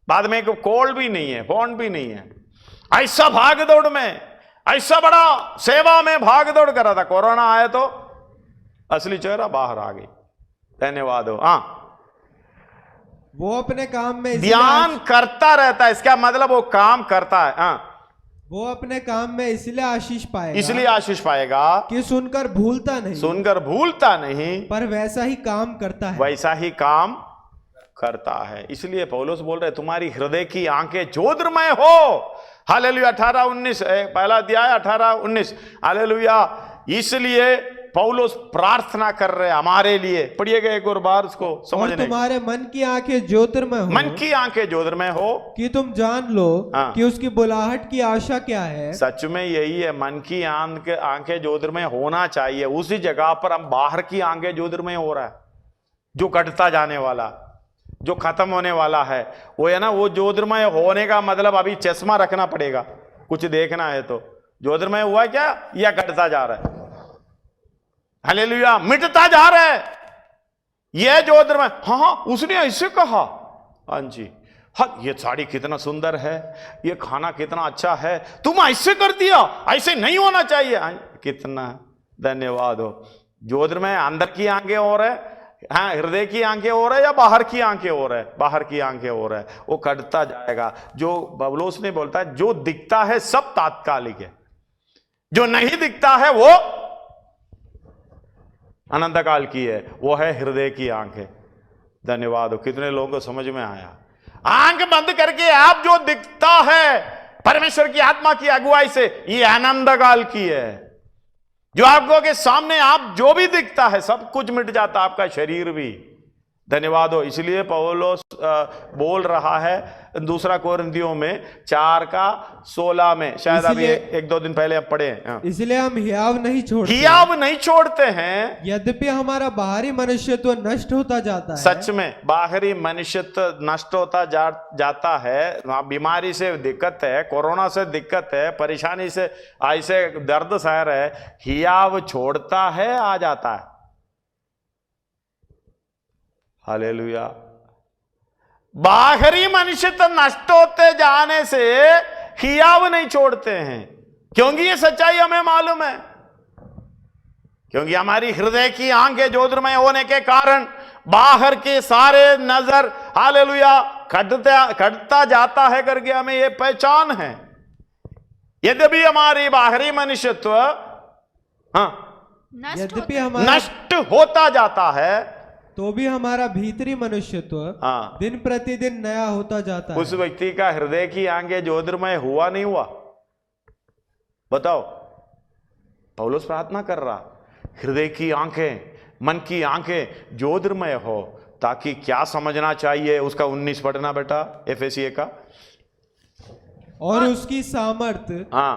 बाद में कॉल भी नहीं है, फोन भी नहीं है, ऐसा भाग दौड़ में, ऐसा बड़ा सेवा में भाग दौड़ कर रहा था। कोरोना आया तो असली चेहरा बाहर आ गई। धन्यवाद हो। वो अपने काम में ध्यान करता रहता है, इसका मतलब वो काम करता है। वो अपने काम में इसलिए आशीष पाएगा कि सुनकर भूलता नहीं, पर वैसा ही काम करता है। इसलिए पौलुस बोल रहे तुम्हारी हृदय की आंखें ज्योतिर्मय हो। हालेलुया। 18-19 पहला अध्याय 18-19। हालेलुया। इसलिए पौलुस प्रार्थना कर रहे हैं हमारे लिए। पढ़िएगा एक और बार उसको समझने। तुम्हारे मन की आंखें ज्योतिर्मय हो, मन की आंखें ज्योतिर्मय हो कि तुम जान लो कि उसकी बुलाहट की आशा क्या है। सच में यही है, मन की आंखें ज्योतिर्मय होना चाहिए। उसी जगह पर हम बाहर की आंखें ज्योतिर्मय हो रहा है, जो कटता जाने वाला, जो खत्म होने वाला है, वो है ना। वो ज्योतिर्मय होने का मतलब अभी चश्मा रखना पड़ेगा, कुछ देखना है तो। ज्योतिर्मय हुआ क्या, या कटता जा रहा है? हालेलुया। मिटता जा रहा है ये ज्योतिर्मय। हाँ, उसने ऐसे कहा। हाँ जी, हाँ, ये साड़ी कितना सुंदर है, ये खाना कितना अच्छा है, तुम ऐसे कर दिया, ऐसे नहीं होना चाहिए। कितना धन्यवाद हो। ज्योतिर्मय अंदर की आंखें हो रहे, हाँ, हृदय की आंखें हो रहा है, या बाहर की आंखें हो रहा है? बाहर की आंखें हो रहा है। वो कटता जाएगा। जो पौलुस ने बोलता है, जो दिखता है सब तात्कालिक है, जो नहीं दिखता है वो अनंत काल की है, वो है हृदय की आंखें। धन्यवाद हो। कितने लोगों को समझ में आया? आंख बंद करके आप जो दिखता है परमेश्वर की आत्मा की अगुवाई से, ये अनंत काल की है। जो आपको के सामने आप जो भी दिखता है सब कुछ मिट जाता, आपका शरीर भी। धन्यवाद हो। इसलिए पौलुस बोल रहा है 2 कोरिन्थियों में 4:16 में, शायद अभी 1-2 दिन पहले आप पढ़े हैं। इसलिए हम हियाव नहीं छोड़ते हैं, यद्यपि हमारा बाहरी मनुष्यत्व नष्ट होता जाता है। सच में बाहरी मनुष्यत्व नष्ट होता जाता है। बीमारी से दिक्कत है, कोरोना से दिक्कत है, परेशानी से ऐसे दर्द सह रहे, हियाव छोड़ता है, आ जाता है। हालेलुया। बाहरी मनुष्य तो नष्ट होते जाने से हियाव नहीं छोड़ते हैं, क्योंकि ये सच्चाई हमें मालूम है। क्योंकि हमारी हृदय की आंखें ज्योतिर्मय होने के कारण बाहर के सारे नजर, हालेलुया, कटता जाता है करके हमें ये पहचान है। यद्यपि हमारी बाहरी मनुष्यत्व नष्ट होता जाता है, तो भी हमारा भीतरी मनुष्यत्व दिन प्रतिदिन नया होता जाता है। उस व्यक्ति का हृदय की आंखें ज्योतिर्मय हुआ नहीं हुआ? बताओ। पौलुस प्रार्थना कर रहा, हृदय की आंखें, मन की आंखें ज्योतिर्मय हो, ताकि क्या समझना चाहिए उसका 19 पढ़ना बेटा, एफेसी का। और उसकी सामर्थ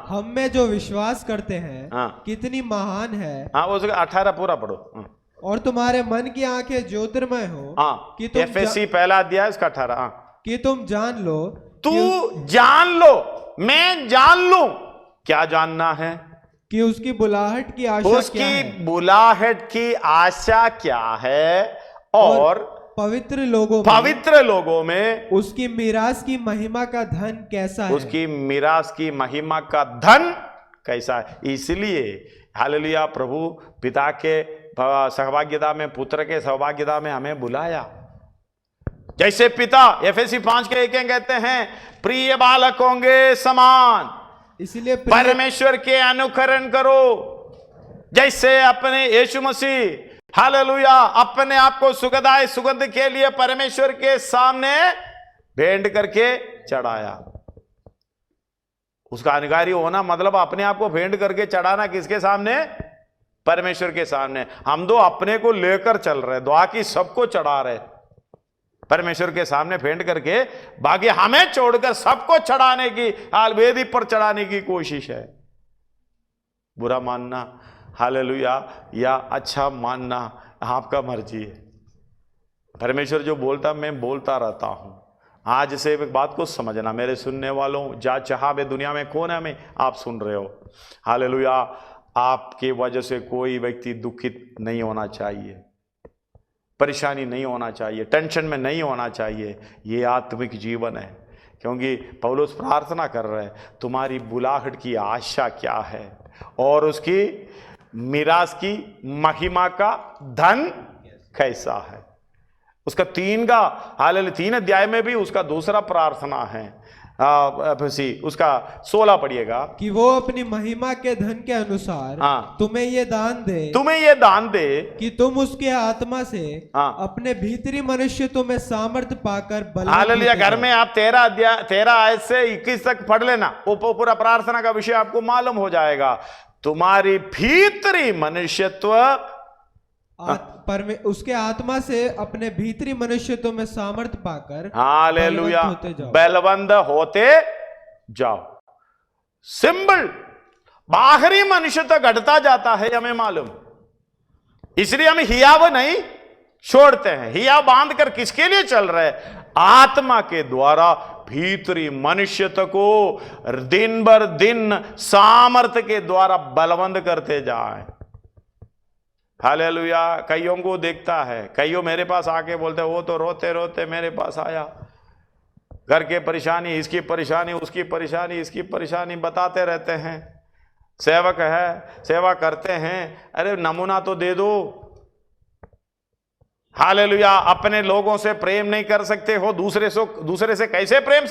हम में जो विश्वास करते हैं कितनी महान है। उसका 18 पूरा पढ़ो। और तुम्हारे मन की आंखें ज्योतिर्मय हो कि तुम एफएससी पहला अध्याय इसका 18 कि तुम जान लो, तू जान लो, मैं जान लूं। क्या जानना है? कि उसकी बुलाहट की आशा क्या है, उसकी बुलाहट की आशा क्या है, और पवित्र लोगों में उसकी मीरास की महिमा का धन कैसा है। उसकी मीरास की महिमा का धन कैसा है। इसलिए हालेलुया प्रभु पिता के सहभाग्यता में, पुत्र के सहभाग्यता में हमें बुलाया। जैसे पिता एफएसी 5:1 कहते हैं प्रिय बालकों के समान इसलिए परमेश्वर के अनुकरण करो, जैसे अपने यीशु मसीह हालेलुया अपने आप को सुगंधाय सुगंध के लिए परमेश्वर के सामने भेंट करके चढ़ाया। उसका अनुकारी होना मतलब अपने आप को भेंट करके चढ़ाना। किसके सामने? परमेश्वर के सामने। हम तो अपने को लेकर चल रहे, दुआ की सबको चढ़ा रहे, परमेश्वर के सामने भेंट करके, बाकी हमें छोड़कर सबको चढ़ाने की, वेदी पर चढ़ाने की कोशिश है। बुरा मानना हालेलुया या अच्छा मानना आपका मर्जी है। परमेश्वर जो बोलता मैं बोलता रहता हूं। आज से एक बात को समझना मेरे सुनने वालों, जा चाहा वे दुनिया में कौन है, में आप सुन रहे हो हालेलुया, आपके वजह से कोई व्यक्ति दुखित नहीं होना चाहिए, परेशानी नहीं होना चाहिए, टेंशन में नहीं होना चाहिए। ये आत्मिक जीवन है। क्योंकि पौलुस प्रार्थना कर रहे हैं तुम्हारी बुलाहट की आशा क्या है और उसकी मिरास की महिमा का धन कैसा है। उसका 3 अध्याय में भी उसका दूसरा प्रार्थना है। उसका 16 पढ़िएगा कि वो अपनी महिमा के धन के अनुसार तुम्हें ये दान दे कि तुम उसके आत्मा से अपने भीतरी मनुष्यत्व में सामर्थ्य पाकर हालेलुया। घर में आप 13 आयत से 21 तक पढ़ लेना, वो पूरा प्रार्थना का विषय आपको मालूम हो जाएगा। तुम्हारी भीतरी मनुष्यत्व उसके आत्मा से अपने भीतरी मनुष्यत्व में सामर्थ्य पाकर हालेलुया बलवंत होते जाओ। सिंबल बाहरी मनुष्यत्व घटता जाता है, हमें मालूम। इसलिए हम हियाव नहीं छोड़ते हैं। हियाव बांध कर किसके लिए चल रहे? आत्मा के द्वारा भीतरी मनुष्यत्व को दिन भर दिन सामर्थ्य के द्वारा बलवंत करते जाए। हालेलुया। कईयों को देखता है, कईयों मेरे पास आके बोलते हैं वो तो रोते रोते मेरे पास आया, घर के परेशानी, इसकी परेशानी, उसकी परेशानी, इसकी परेशानी बताते रहते हैं। सेवक है, सेवा करते हैं, अरे नमूना तो दे दो। हालेलुया। अपने लोगों से प्रेम नहीं कर सकते हो, दूसरे से कैसे प्रेम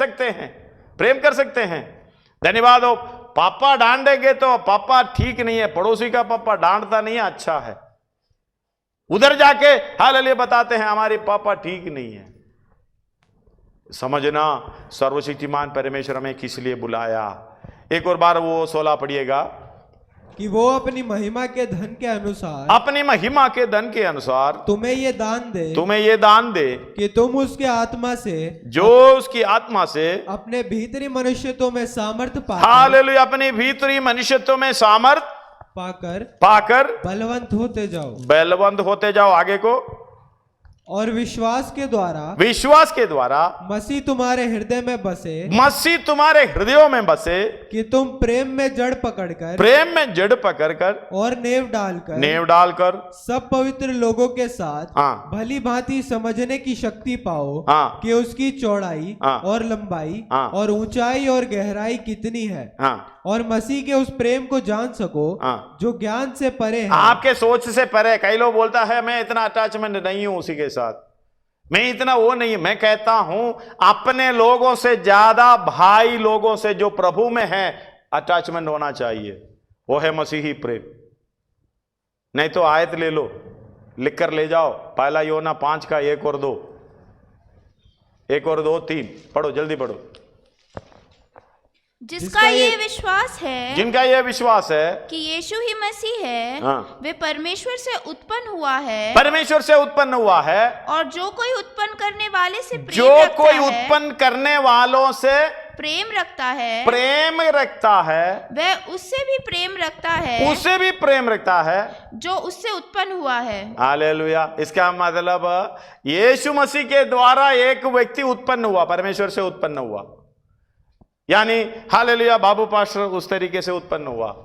कर सकते हैं। धन्यवाद हो। पापा डांटेंगे तो पापा ठीक नहीं है, पड़ोसी का पापा डांटता नहीं है, अच्छा है। उधर जाके हालेलुया बताते हैं हमारे पापा ठीक नहीं है। समझना सर्वशक्तिमान परमेश्वर हमें किस लिए बुलाया। एक और बार वो 16 पढ़िएगा कि वो अपनी महिमा के धन के अनुसार तुम्हें ये दान दे कि तुम उसके आत्मा से अपने भीतरी मनुष्यत्व में सामर्थ्य हालेलुया अपने भीतरी मनुष्यत्व में सामर्थ्य पाकर बलवंत होते जाओ। आगे को और विश्वास के द्वारा मसीह तुम्हारे हृदयों में बसे कि तुम प्रेम में जड़ पकड़कर और नेव डालकर सब पवित्र लोगों के साथ भली भांति समझने की शक्ति पाओ कि उसकी चौड़ाई और लंबाई और ऊंचाई और गहराई कितनी है, और मसीह के उस प्रेम को जान सको जो ज्ञान से परे है, आपके सोच से परे। कई लोग बोलता है मैं इतना अटैचमेंट नहीं हूं उसी के साथ, मैं इतना वो नहीं। मैं कहता हूं अपने लोगों से ज्यादा भाई लोगों से जो प्रभु में है अटैचमेंट होना चाहिए, वो है मसीही प्रेम। नहीं तो आयत ले लो, लिख कर ले जाओ, 1 यूहन्ना 5 का 1 और 2, 1 और 2 3 पढ़ो, जल्दी पढ़ो। जिनका ये विश्वास है कि यीशु ही मसीह है, वे परमेश्वर से उत्पन्न हुआ है, और जो कोई उत्पन्न करने वालों से प्रेम रखता है वह उससे भी प्रेम रखता है जो उससे उत्पन्न हुआ है। हालेलुया। इसका मतलब यीशु मसीह के द्वारा एक व्यक्ति उत्पन्न हुआ, परमेश्वर से उत्पन्न हुआ। यानी हालेलुया बाबू पास्टर उस तरीके से उत्पन्न हुआ,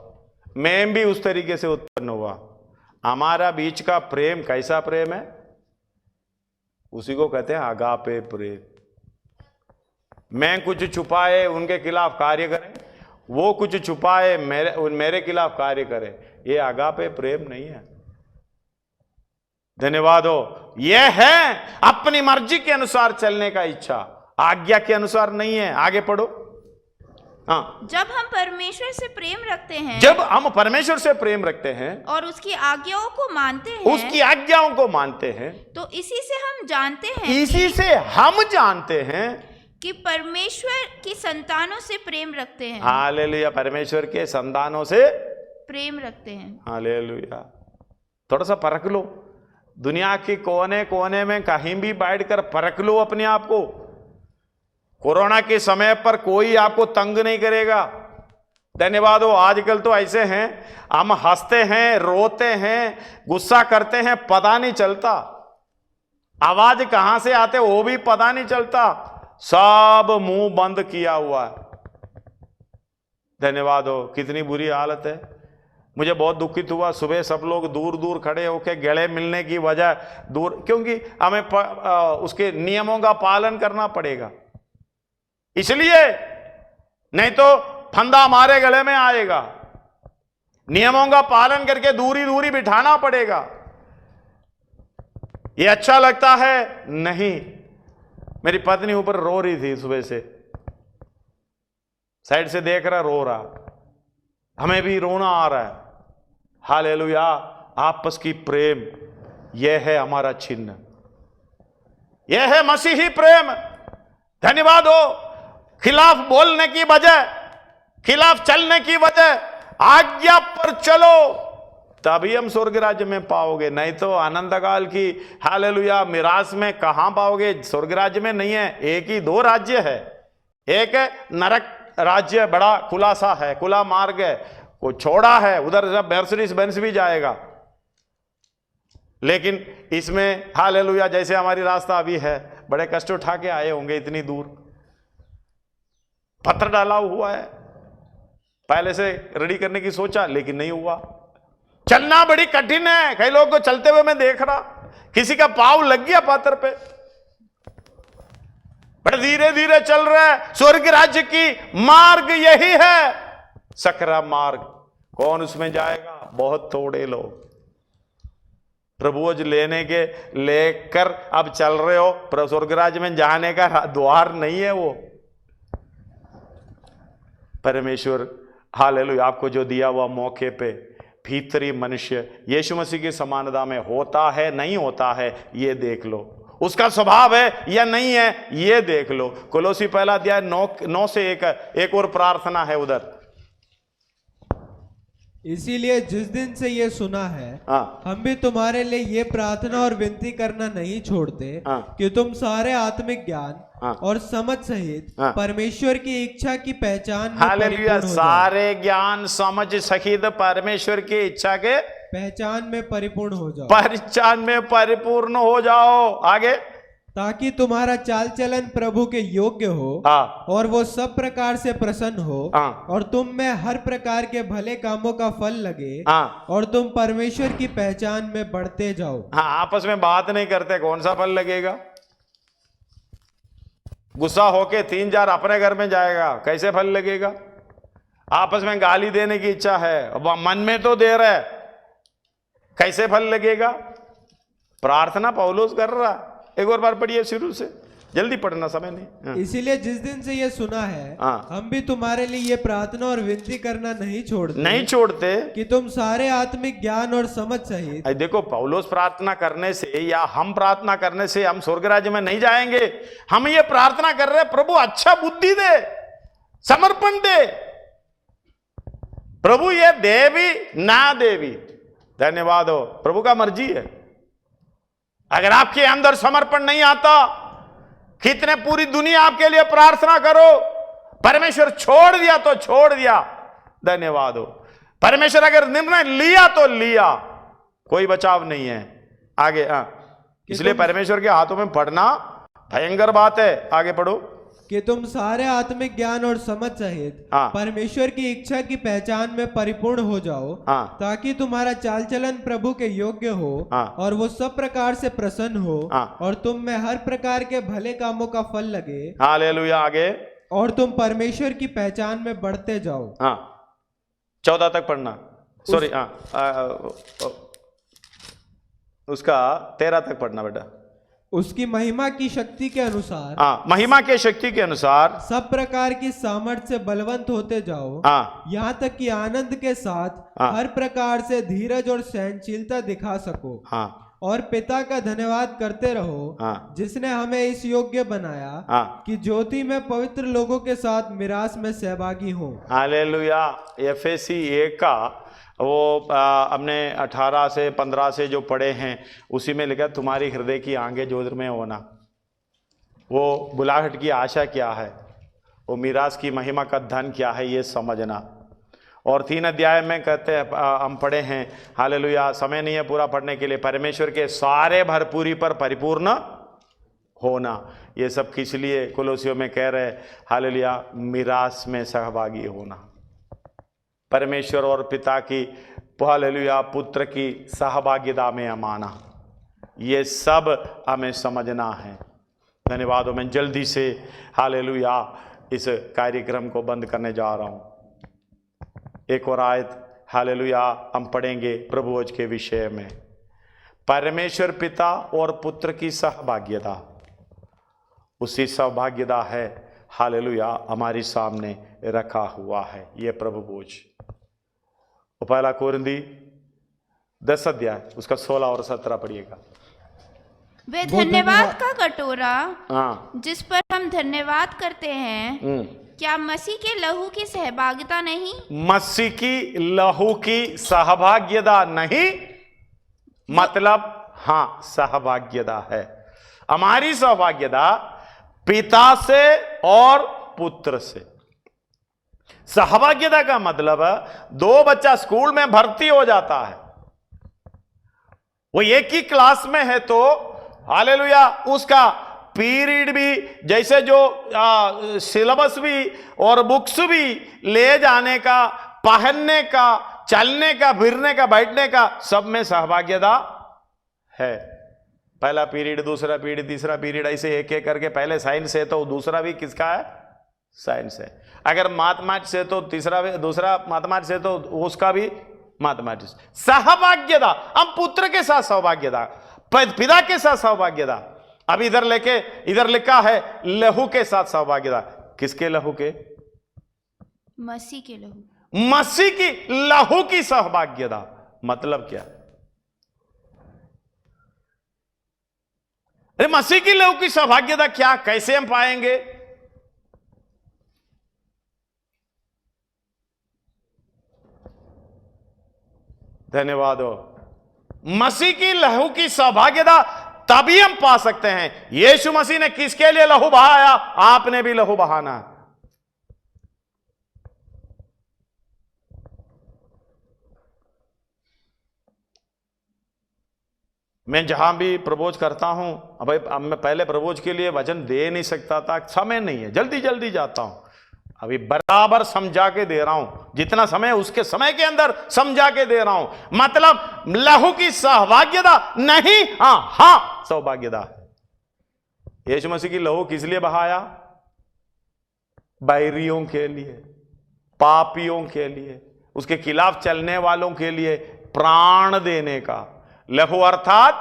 मैं भी उस तरीके से उत्पन्न हुआ। हमारा बीच का प्रेम कैसा प्रेम है? उसी को कहते हैं अगापे प्रेम। मैं कुछ छुपाए उनके खिलाफ कार्य करें, वो कुछ छुपाए, मेरे खिलाफ कार्य करे, ये अगापे प्रेम नहीं है। धन्यवाद हो। यह है अपनी मर्जी के अनुसार चलने का इच्छा, आज्ञा के अनुसार नहीं है। आगे पढ़ो। हाँ, जब हम परमेश्वर से प्रेम रखते हैं, जब हम परमेश्वर से प्रेम रखते हैं और उसकी आज्ञाओं को मानते हैं, उसकी आज्ञाओं को मानते हैं, तो इसी से हम जानते हैं, इसी से हम जानते हैं कि परमेश्वर की संतानों से प्रेम रखते हैं। हालेलुया, परमेश्वर के संतानों से प्रेम रखते हैं। हालेलुया। थोड़ा सा परख लो, दुनिया के कोने कोने में कहीं भी बैठकर परख लो अपने आप को। कोरोना के समय पर कोई आपको तंग नहीं करेगा। धन्यवाद हो। आजकल तो ऐसे हैं, हम हंसते हैं, रोते हैं, गुस्सा करते हैं, पता नहीं चलता, आवाज कहां से आते वो भी पता नहीं चलता, सब मुंह बंद किया हुआ है। धन्यवाद हो। कितनी बुरी हालत है। मुझे बहुत दुखित हुआ, सुबह सब लोग दूर दूर खड़े होकर गले मिलने की वजह दूर, क्योंकि हमें उसके नियमों का पालन करना पड़ेगा, इसलिए, नहीं तो फंदा हमारे गले में आएगा। नियमों का पालन करके दूरी दूरी बिठाना पड़ेगा। ये अच्छा लगता है? नहीं। मेरी पत्नी ऊपर रो रही थी सुबह से, साइड से देख रहा, रो रहा, हमें भी रोना आ रहा है। हालेलुया। आपस की प्रेम, यह है हमारा चिन्ह, यह है मसीही प्रेम। धन्यवाद हो। खिलाफ बोलने की बजाय, खिलाफ चलने की बजाय आज्ञा पर चलो, तभी हम स्वर्ग राज्य में पाओगे, नहीं तो आनंद काल की हालेलुया मिरास में कहां पाओगे। स्वर्ग राज्य में नहीं है, एक ही दो राज्य है। एक नरक राज्य बड़ा खुला सा है, खुला मार्ग है, वो छोड़ा है, उधर जब मर्सिडीज बेंज भी जाएगा। लेकिन इसमें हालेलुया जैसे हमारी रास्ता अभी है, बड़े कष्ट उठा के आए होंगे, इतनी दूर पत्थर डाला हुआ है, पहले से रेडी करने की सोचा लेकिन नहीं हुआ। चलना बड़ी कठिन है, कई लोग को चलते हुए मैं देख रहा, किसी का पाँव लग गया पत्थर पे, बड़े धीरे धीरे चल रहा है। स्वर्ग राज्य की मार्ग यही है, सकरा मार्ग। कौन उसमें जाएगा? बहुत थोड़े लोग। प्रभु लेने के लेकर अब चल रहे हो, पर स्वर्ग राज्य में जाने का द्वार नहीं है वो। परमेश्वर हालेलुया आपको जो दिया हुआ मौके पे भीतरी मनुष्य यीशु मसीह की समानता में होता है नहीं होता है, ये देख लो। उसका स्वभाव है या नहीं है, ये देख लो। कोलोसी पहला अध्याय 9 से एक और प्रार्थना है उधर। इसीलिए जिस दिन से ये सुना है, हम भी तुम्हारे लिए ये प्रार्थना और विनती करना नहीं छोड़ते कि तुम सारे आत्मिक ज्ञान और समझ सहित परमेश्वर की इच्छा की पहचान हालेलुया, सारे ज्ञान समझ सहित परमेश्वर की इच्छा के पहचान में परिपूर्ण हो जाओ, पहचान में परिपूर्ण हो जाओ। आगे, ताकि तुम्हारा चाल चलन प्रभु के योग्य हो और वो सब प्रकार से प्रसन्न हो और तुम में हर प्रकार के भले कामों का फल लगे और तुम परमेश्वर की पहचान में बढ़ते जाओ। आपस में बात नहीं करते, कौन सा फल लगेगा? गुस्सा होके 3-4 अपने घर में जाएगा, कैसे फल लगेगा? आपस में गाली देने की इच्छा है, मन में तो दे रहा है, कैसे फल लगेगा? प्रार्थना पौलुस कर रहा। एक और बार पढ़िए शुरू से, जल्दी पढ़ना, समय नहीं। इसीलिए जिस दिन से ये सुना है, हम भी तुम्हारे लिए ये प्रार्थना और विनती करना नहीं छोड़ते कि तुम सारे आत्मिक ज्ञान और समझ सहित। देखो, पौलुस प्रार्थना करने से या हम प्रार्थना करने से हम स्वर्ग राज्य में नहीं जाएंगे। हम ये प्रार्थना कर रहे हैं, प्रभु अच्छा बुद्धि दे, समर्पण दे। प्रभु ये दे भी ना दे भी, धन्यवाद हो, प्रभु का मर्जी है। अगर आपके अंदर समर्पण नहीं आता, कितने पूरी दुनिया आपके लिए प्रार्थना करो, परमेश्वर छोड़ दिया तो छोड़ दिया, धन्यवाद हो। परमेश्वर अगर निर्णय लिया तो लिया, कोई बचाव नहीं है। आगे इसलिए परमेश्वर के हाथों में पड़ना भयंकर बात है। आगे पढ़ो। कि तुम सारे आत्मिक ज्ञान और समझ सहित परमेश्वर की इच्छा की पहचान में परिपूर्ण हो जाओ, ताकि तुम्हारा चाल चलन प्रभु के योग्य हो और वो सब प्रकार से प्रसन्न हो और तुम में हर प्रकार के भले कामों का फल लगे। हालेलुया। आगे, और तुम परमेश्वर की पहचान में बढ़ते जाओ। हाँ, 14 तक पढ़ना, सॉरी, उसका 13 तक पढ़ना बेटा। उसकी महिमा की शक्ति के अनुसार, हाँ, महिमा के शक्ति के अनुसार सब प्रकार की सामर्थ से बलवंत होते जाओ, हाँ, यहाँ तक कि आनंद के साथ हर प्रकार से धीरज और सहनशीलता दिखा सको। हाँ, और पिता का धन्यवाद करते रहो, हाँ, जिसने हमें इस योग्य बनाया, हाँ, कि ज्योति में पवित्र लोगों के साथ मिरास में सहभागी हो। हालेलुया। एफएसी 1 का वो हमने 18 से 15 से जो पढ़े हैं उसी में लिखा, तुम्हारी हृदय की आंखें जोर में होना, वो बुलाहट की आशा क्या है, वो मिरास की महिमा का धन क्या है, ये समझना। और 3 अध्याय में कहते हैं, हम पढ़े हैं, हालेलुया, समय नहीं है पूरा पढ़ने के लिए, परमेश्वर के सारे भरपूरी पर परिपूर्ण होना। ये सब किस लिए कुलोसियों में कह रहे, हालेलुया, मिरास में सहभागी होना, परमेश्वर और पिता की, हालेलुया, पुत्र की सहभागिता में अमाना, ये सब हमें समझना है। धन्यवाद। मैं जल्दी से, हालेलुया, इस कार्यक्रम को बंद करने जा रहा हूं। एक और आयत, हालेलुया, हम पढ़ेंगे प्रभुवच के विषय में। परमेश्वर पिता और पुत्र की सहभागिता, उसी सहभागिता है, हालेलुया, हमारी सामने रखा हुआ है। ये प्रभुवच पहला कोरिन्थी 10 अध्याय उसका 16 और 17 पढ़िएगा। वे धन्यवाद का कटोरा, हाँ, जिस पर हम धन्यवाद करते हैं, क्या मसीह के लहू की सहभागिता नहीं? मसीह की लहू की सहभागिता नहीं, मतलब हाँ, सहभागिता है। हमारी सहभागिता पिता से और पुत्र से। सहभागिता का मतलब, 2 बच्चा स्कूल में भर्ती हो जाता है, वो एक ही क्लास में है, तो हालेलुया, उसका पीरियड भी, जैसे जो सिलेबस भी और बुक्स भी ले जाने का, पहनने का, चलने का, फिरने का, बैठने का, सब में सहभागिता है। पहला पीरियड, दूसरा पीरियड, तीसरा पीरियड, ऐसे एक एक करके, पहले साइंस है तो दूसरा भी किसका है? साइंस है। अगर मैथमेटिक्स है तो दूसरा मैथमेटिक्स है तो उसका भी मैथमेटिक्स। सहभागिता, हम पुत्र के साथ सहभागिता, पिता के साथ सहभागिता। अब इधर लिखा है लहू के साथ सहभागिता। किसके लहू के? मसीह के लहू। मसीह की लहू की सहभागिता मतलब क्या? अरे मसीह की लहू की सहभागिता क्या, कैसे हम पाएंगे? धन्यवाद हो। मसीह की लहू की सहभागिता तभी हम पा सकते हैं। यीशु मसीह ने किसके लिए लहू बहाया? आपने भी लहू बहाना है। मैं जहां भी प्रबोध करता हूं, भाई अब मैं पहले प्रबोध के लिए वचन दे नहीं सकता था, समय नहीं है, जल्दी जल्दी जाता हूं। अभी बराबर समझा के दे रहा हूं, जितना समय उसके समय के अंदर समझा के दे रहा हूं। मतलब लहू की सहभागिता नहीं, हाँ सौभाग्यता है। यीशु मसीह की लहू किस लिए बहाया? बैरियों के लिए, पापियों के लिए, उसके खिलाफ चलने वालों के लिए प्राण देने का। लहू अर्थात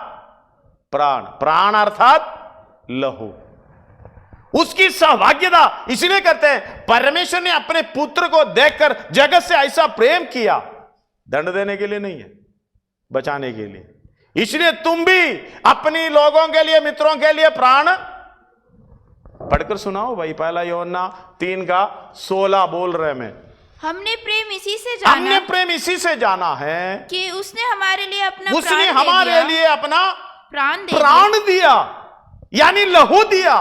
प्राण, प्राण अर्थात लहू, उसकी सहभागिता। इसलिए कहते हैं परमेश्वर ने अपने पुत्र को देखकर जगत से ऐसा प्रेम किया, दंड देने के लिए नहीं है, बचाने के लिए। इसलिए तुम भी अपनी लोगों के लिए, मित्रों के लिए प्राण पढ़कर सुनाओ भाई। पहला यूहन्ना 3:16 बोल रहे मैं। हमने प्रेम इसी से जाना, हमने प्रेम इसी से जाना है कि उसने हमारे लिए अपना प्राण दिया, यानी लहू दिया,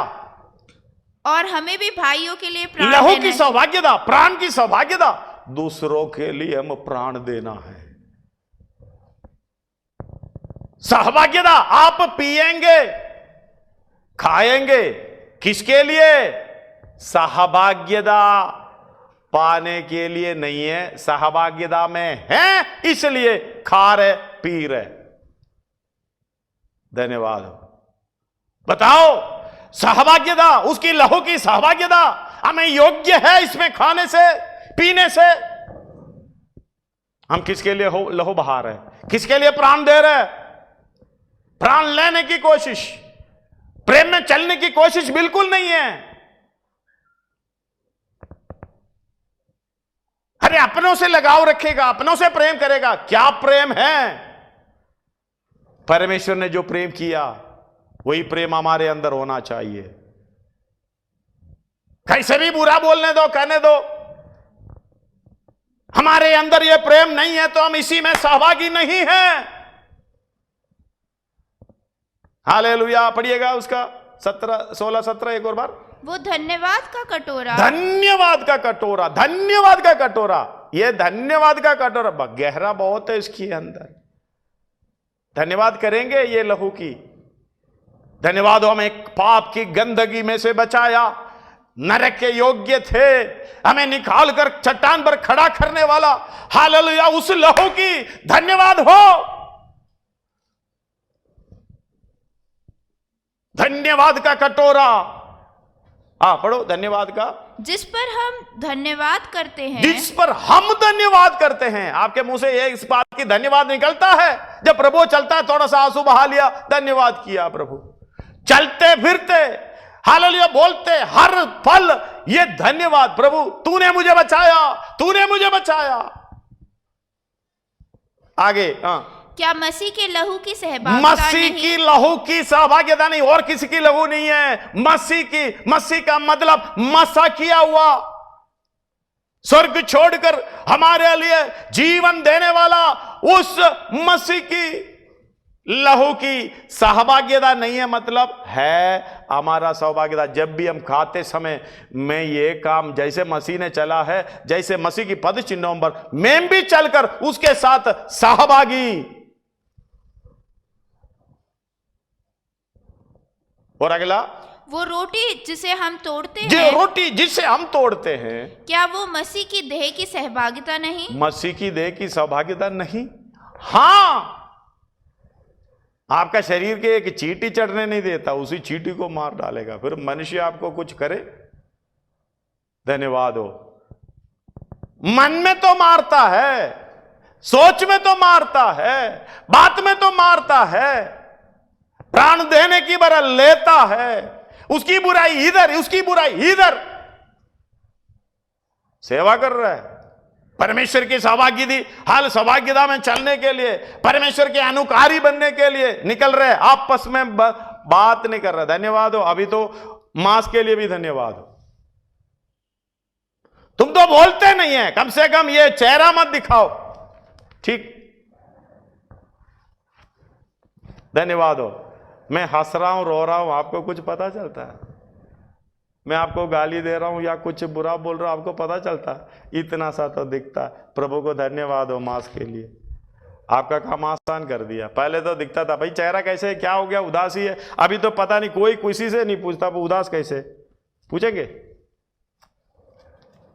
और हमें भी भाइयों के लिए प्राण लहू की सौभाग्यता, प्राण की सौभाग्यता। दूसरों के लिए हम प्राण देना है। सहभाग्यता आप पिएंगे, खाएंगे, किसके लिए? सहभाग्यता पाने के लिए नहीं है, सहभाग्यता में है इसलिए खा रहे पी रहे। धन्यवाद। बताओ, सहभाग्यता, उसकी लहू की सहभाग्यता हमें योग्य है इसमें खाने से पीने से। हम किसके लिए लहू बहा रहे हैं? किसके लिए प्राण दे रहे हैं? प्राण लेने की कोशिश, प्रेम में चलने की कोशिश बिल्कुल नहीं है। अरे अपनों से लगाव रखेगा, अपनों से प्रेम करेगा। क्या प्रेम है? परमेश्वर ने जो प्रेम किया वही प्रेम हमारे अंदर होना चाहिए। कैसे भी बुरा बोलने दो, कहने दो, हमारे अंदर ये प्रेम नहीं है तो हम इसी में सहभागी नहीं हैं। हालेलुया। पढ़िएगा उसका 16, 17 एक और बार। वो धन्यवाद का कटोरा, धन्यवाद का कटोरा, धन्यवाद का कटोरा। ये धन्यवाद का कटोरा गहरा बहुत है इसके अंदर। धन्यवाद करेंगे ये लहू की। धन्यवाद हो, हमें पाप की गंदगी में से बचाया, नरक के योग्य थे, हमें निकाल कर चट्टान पर खड़ा करने वाला। हालेलुया। उस लहू की धन्यवाद हो। धन्यवाद का कटोरा। पढ़ो धन्यवाद का। जिस पर हम धन्यवाद करते हैं, जिस पर हम धन्यवाद करते हैं। आपके मुंह से ये इस बात की धन्यवाद निकलता है जब प्रभु चलता है, थोड़ा सा आंसू बहा लिया, धन्यवाद किया प्रभु। चलते फिरते हालेलुया बोलते हर पल ये धन्यवाद प्रभु, तूने मुझे बचाया, तूने मुझे बचाया। आगे क्या मसीह के लहू की सहभागिता मसीह की लहू की सहभागिता नहीं, और किसी की लहू नहीं है। मसीह की, मसीह का मतलब मसा किया हुआ, स्वर्ग छोड़कर हमारे लिए जीवन देने वाला उस मसीह की लहू की सहभागिता नहीं है। मतलब है हमारा सहभागिता। जब भी हम खाते समय मैं ये काम जैसे मसीह ने चला है, जैसे मसीह की पद चिन्हों पर मैं भी चलकर उसके साथ सहभागी। और अगला, वो रोटी जिसे हम तोड़ते जो हैं, रोटी जिसे हम तोड़ते हैं, क्या वो मसीह की देह की सहभागिता नहीं? मसीह की देह की सहभागिता नहीं। हाँ, आपका शरीर के एक चींटी चढ़ने नहीं देता, उसी चींटी को मार डालेगा। फिर मनुष्य आपको कुछ करे, धन्यवाद हो। मन में तो मारता है, सोच में तो मारता है, बात में तो मारता है, प्राण देने की बरल लेता है। उसकी बुराई इधर, उसकी बुराई इधर, सेवा कर रहा है। परमेश्वर की सहभागिता में चलने के लिए, परमेश्वर के अनुकारी बनने के लिए निकल रहे, आपस में बात नहीं कर रहे। धन्यवाद हो। अभी तो मांस के लिए भी धन्यवाद हो। तुम तो बोलते नहीं है, कम से कम ये चेहरा मत दिखाओ, ठीक? धन्यवाद हो। मैं हंस रहा हूं, रो रहा हूं, आपको कुछ पता चलता है? मैं आपको गाली दे रहा हूं या कुछ बुरा बोल रहा हूं, आपको पता चलता है? इतना सा तो दिखता है। प्रभु को धन्यवाद हो मांस के लिए, आपका काम आसान कर दिया। पहले तो दिखता था भाई चेहरा कैसे है, क्या हो गया, उदासी है। अभी तो पता नहीं, कोई किसी से नहीं पूछता उदास कैसे। पूछेंगे?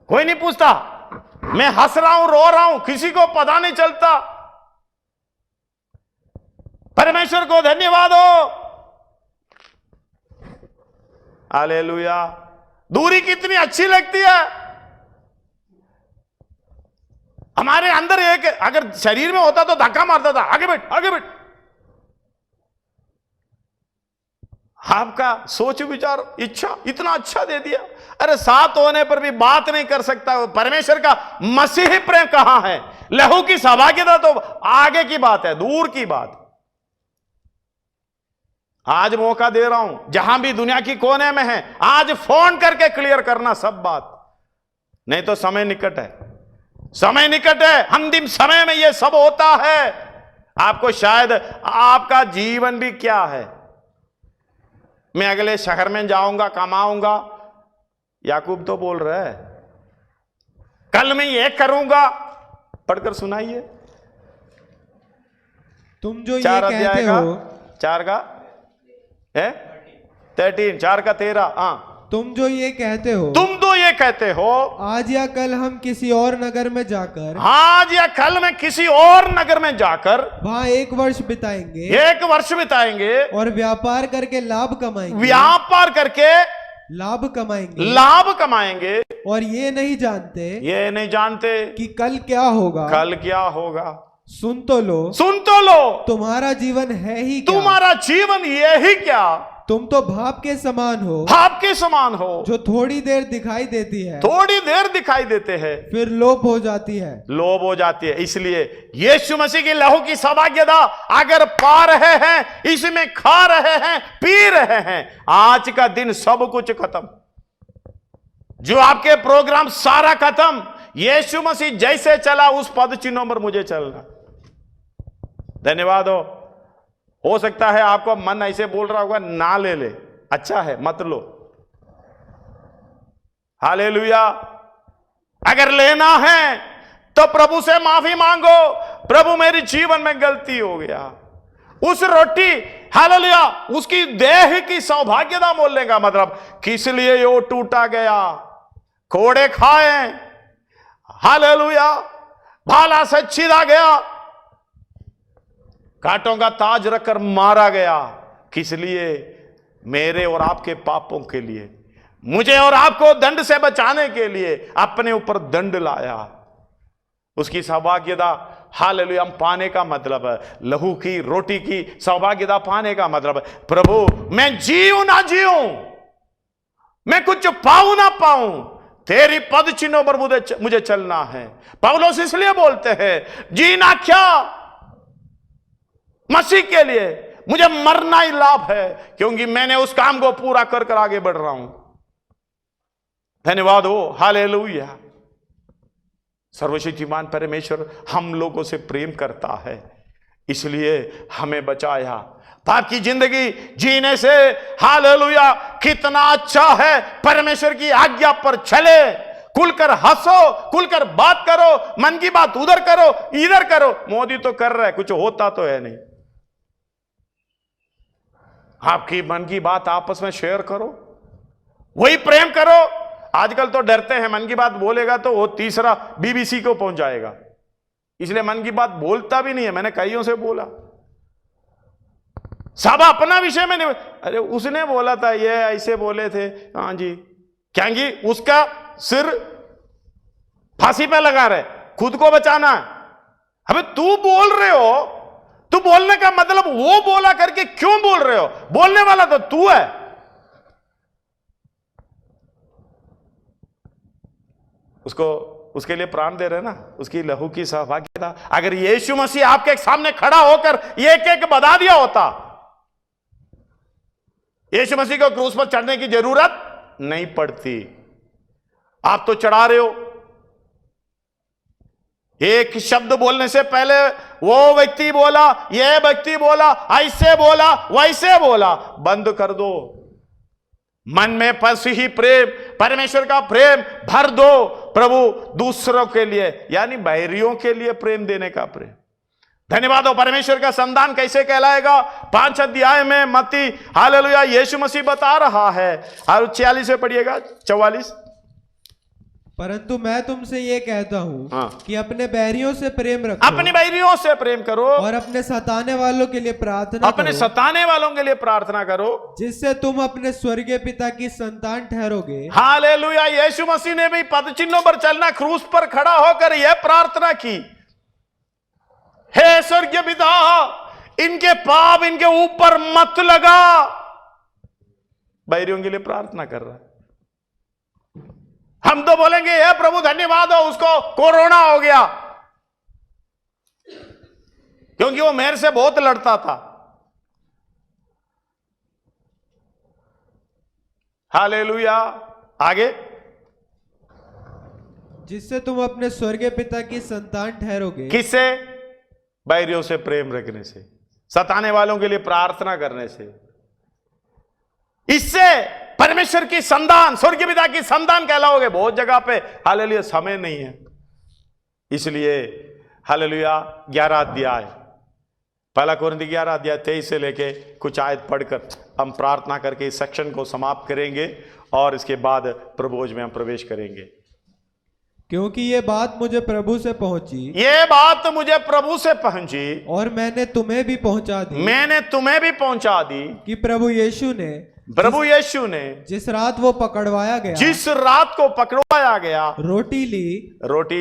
कोई नहीं पूछता। मैं हंस रहा हूं, रो रहा हूं, किसी को पता नहीं चलता। परमेश्वर को धन्यवाद हो। हालेलुया। दूरी कितनी अच्छी लगती है। हमारे अंदर एक अगर शरीर में होता तो धक्का मारता था, आगे बैठ, आगे बैठ। आपका सोच विचार इच्छा इतना अच्छा दे दिया। अरे साथ होने पर भी बात नहीं कर सकता। परमेश्वर का मसीही प्रेम कहां है? लहू की सहभागिता तो आगे की बात है, दूर की बात। आज मौका दे रहा हूं, जहां भी दुनिया की कोने में है, आज फोन करके क्लियर करना सब बात, नहीं तो समय निकट है। समय निकट है, अंतिम समय में यह सब होता है। आपको शायद आपका जीवन भी क्या है, मैं अगले शहर में जाऊंगा, कमाऊंगा। याकूब तो बोल रहा है कल मैं ये करूंगा। पढ़कर सुनाइए। तुम जो ये कहते हो, 4 का 13, 4 का 13। हाँ, तुम जो ये कहते हो, तुम तो ये कहते हो, आज या कल हम किसी और नगर में जाकर, आज या कल में किसी और नगर में जाकर वहाँ 1 वर्ष बिताएंगे, 1 वर्ष बिताएंगे और व्यापार करके लाभ कमाएंगे। व्यापार करके लाभ कमाएंगे और ये नहीं जानते कि कल क्या होगा। सुन तो लो तुम्हारा जीवन है ही क्या, तुम्हारा जीवन ये ही क्या, तुम तो भाप के समान हो जो थोड़ी देर दिखाई देते हैं फिर लोप हो जाती है। इसलिए यीशु मसीह की लहू की सौभाग्यता अगर पा रहे हैं, इसमें खा रहे हैं, पी रहे हैं, आज का दिन सब कुछ खत्म, जो आपके प्रोग्राम सारा खत्म। यीशु मसीह जैसे चला उस पद चिन्हों पर मुझे चलना। धन्यवाद हो सकता है आपको मन ऐसे बोल रहा होगा, ना ले, अच्छा है मत लो। हालेलुया। अगर लेना है तो प्रभु से माफी मांगो, प्रभु मेरी जीवन में गलती हो गया। उस रोटी, हालेलुया, उसकी देह की सौभाग्यता बोलने का मतलब किस लिए यो टूटा गया, कोड़े खाए, हालेलुया, भाला से छीदा गया, कांटों का ताज रखकर मारा गया, किस लिए? मेरे और आपके पापों के लिए, मुझे और आपको दंड से बचाने के लिए अपने ऊपर दंड लाया। उसकी सौभाग्यता, हालेलुया, हम पाने का मतलब है, लहू की रोटी की सौभाग्यता पाने का मतलब है, प्रभु मैं जीऊं ना जीऊं, मैं कुछ पाऊं ना पाऊं, तेरी पद चिन्हों पर मुझे चलना है। पौलुस इसलिए बोलते हैं, जीना क्या मसीह के लिए, मुझे मरना ही लाभ है, क्योंकि मैंने उस काम को पूरा कर आगे बढ़ रहा हूं। धन्यवाद हो, हालेलुया। सर्वशक्तिमान परमेश्वर हम लोगों से प्रेम करता है, इसलिए हमें बचाया। पाप की जिंदगी जीने से, हालेलुया, कितना अच्छा है परमेश्वर की आज्ञा पर चले, खुलकर हंसो, खुलकर बात करो, मन की बात उधर करो, इधर करो। मोदी तो कर रहा है, कुछ होता तो है नहीं। आपकी मन की बात आपस में शेयर करो, वही प्रेम करो। आजकल तो डरते हैं, मन की बात बोलेगा तो वो तीसरा बीबीसी को पहुंच जाएगा, इसलिए मन की बात बोलता भी नहीं है। मैंने कईयों से बोला, सब अपना विषय में नहीं, अरे उसने बोला था, ये ऐसे बोले थे, हाँ जी, क्या जी, उसका सिर फांसी पे लगा रहे, खुद को बचाना है। अबे तू बोल रहे हो, तू बोलने का मतलब वो बोला करके क्यों बोल रहे हो? बोलने वाला तो तू है। उसको, उसके लिए प्राण दे रहे ना, उसकी लहू की सौभाग्यता। अगर यीशु मसीह आपके सामने खड़ा होकर एक एक बता दिया होता, यीशु मसीह को क्रूस पर चढ़ने की जरूरत नहीं पड़ती। आप तो चढ़ा रहे हो। एक शब्द बोलने से पहले वो व्यक्ति बोला, ये व्यक्ति बोला, ऐसे बोला, वैसे बोला, बंद कर दो। मन में मसीही प्रेम, परमेश्वर का प्रेम भर दो। प्रभु दूसरों के लिए, यानी बैरियों के लिए प्रेम देने का प्रेम। धन्यवाद हो। परमेश्वर का संतान कैसे कहलाएगा? 5 अध्याय में मत्ती, हालेलुया, यीशु मसीह बता रहा है। और 46 से पढ़िएगा, 44। परंतु मैं तुमसे ये कहता हूँ कि अपने बैरियों से प्रेम रखो, अपने बैरियों से प्रेम करो, और अपने सताने वालों के लिए प्रार्थना अपने करो, सताने वालों के लिए प्रार्थना करो, जिससे तुम अपने स्वर्गीय पिता की संतान ठहरोगे। हालेलुया। यीशु मसीह ने भी पद चिन्हों पर चलना, क्रूस पर खड़ा होकर यह प्रार्थना की, हे स्वर्गीय पिता, इनके पाप इनके ऊपर मत लगा। बैरियों के लिए प्रार्थना कर रहा है। हम तो बोलेंगे, हे प्रभु धन्यवाद हो, उसको कोरोना हो गया, क्योंकि वो मेरे से बहुत लड़ता था। हालेलुया। आगे, जिससे तुम अपने स्वर्गीय पिता की संतान ठहरोगे। किससे? बैरियों से प्रेम रखने से, सताने वालों के लिए प्रार्थना करने से। इससे परमेश्वर की संतान, स्वर्गीय पिता की संतान कहलाओगे। बहुत जगह पे हालेलुया समय नहीं है, इसलिए हालेलुया 11 अध्याय, पहला कोरिन्थी 11 अध्याय 23 से लेके कुछ आयत पढ़कर हम प्रार्थना करके इस सेक्शन को समाप्त करेंगे, और इसके बाद प्रभोज में हम प्रवेश करेंगे। क्योंकि ये बात मुझे प्रभु से पहुंची, ये बात मुझे प्रभु से पहुंची, और मैंने तुम्हें भी पहुंचा दी, मैंने तुम्हें भी पहुंचा दी, कि प्रभु यीशु ने प्रभु यीशु ने जिस रात वो पकड़वाया गया, जिस रात को पकड़वाया गया, रोटी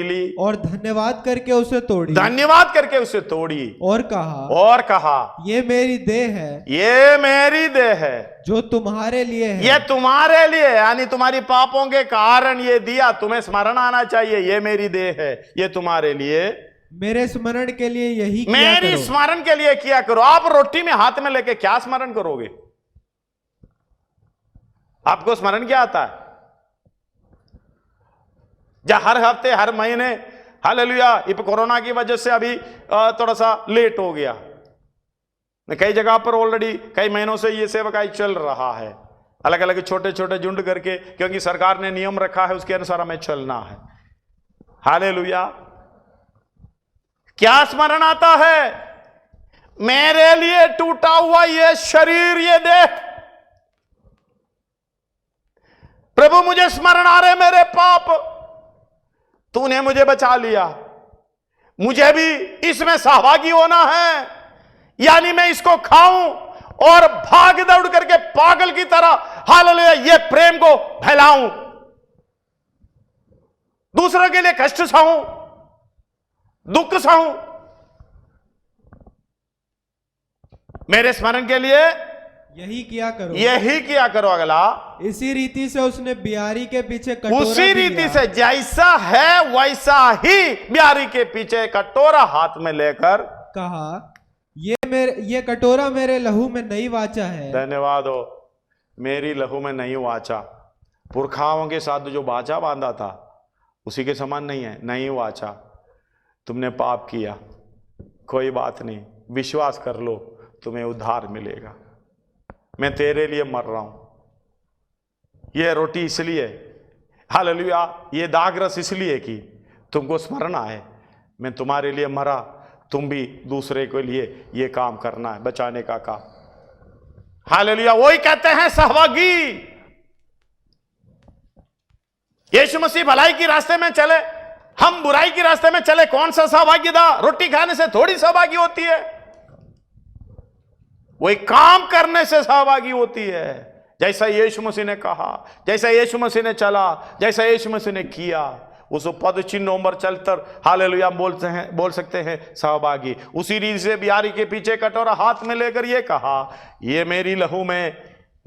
ली और धन्यवाद करके उसे तोड़ी और कहा ये मेरी देह है जो तुम्हारे लिए है। ये तुम्हारे लिए, यानी तुम्हारी पापों के कारण ये दिया, तुम्हें स्मरण आना चाहिए। ये मेरी देह है, ये तुम्हारे लिए, मेरे स्मरण के लिए यही मेरी स्मरण के लिए किया करो। आप रोटी में हाथ में लेके क्या स्मरण करोगे? आपको स्मरण क्या आता है? या हर हफ्ते, हर महीने, हालेलुया। इस कोरोना की वजह से अभी थोड़ा सा लेट हो गया। कई जगह पर ऑलरेडी कई महीनों से ये सेवकाई चल रहा है, अलग अलग छोटे छोटे झुंड करके, क्योंकि सरकार ने नियम रखा है, उसके अनुसार हमें चलना है। हालेलुया। क्या स्मरण आता है? मेरे लिए टूटा हुआ ये शरीर, ये देह। प्रभु मुझे स्मरण आ रहे मेरे पाप, तूने मुझे बचा लिया, मुझे भी इसमें सहभागी होना है। यानी मैं इसको खाऊं और भाग दौड़ करके पागल की तरह हालेलुया ये प्रेम को फैलाऊं, दूसरों के लिए कष्ट सहूं, दुख सहूं। मेरे स्मरण के लिए यही किया करो। अगला, इसी रीति से उसने बियारी के पीछे कटोरा, उसी रीति से जैसा है वैसा ही बियारी के पीछे कटोरा हाथ में लेकर कहा, ये कटोरा मेरे लहू में नई वाचा है। धन्यवाद हो। मेरी लहू में नई वाचा, पुरखाओं के साथ जो वाचा बांधा था उसी के समान नहीं है। नई वाचा, तुमने पाप किया, कोई बात नहीं, विश्वास कर लो, तुम्हें उद्धार मिलेगा। मैं तेरे लिए मर रहा हूं। ये रोटी इसलिए, हालेलुया, ये दागरस इसलिए कि तुमको स्मरण आए मैं तुम्हारे लिए मरा, तुम भी दूसरे के लिए ये काम करना है, बचाने का काम। हालेलुया। वही कहते हैं सहभागी। यीशु मसीह भलाई की रास्ते में चले, हम बुराई के रास्ते में चले, कौन सा सहभागिता? रोटी खाने से थोड़ी सहभागी होती है, वही काम करने से सहभागी होती है। जैसा यीशु मसीह ने कहा, जैसा यीशु मसीह ने चला, जैसा यीशु मसीह ने किया, उस पद चिन्हों पर चलकर हालेलुया बोल सकते हैं सहभागी। उसी रीति से बियारी के पीछे कटोरा हाथ में लेकर ये कहा, ये मेरी लहू में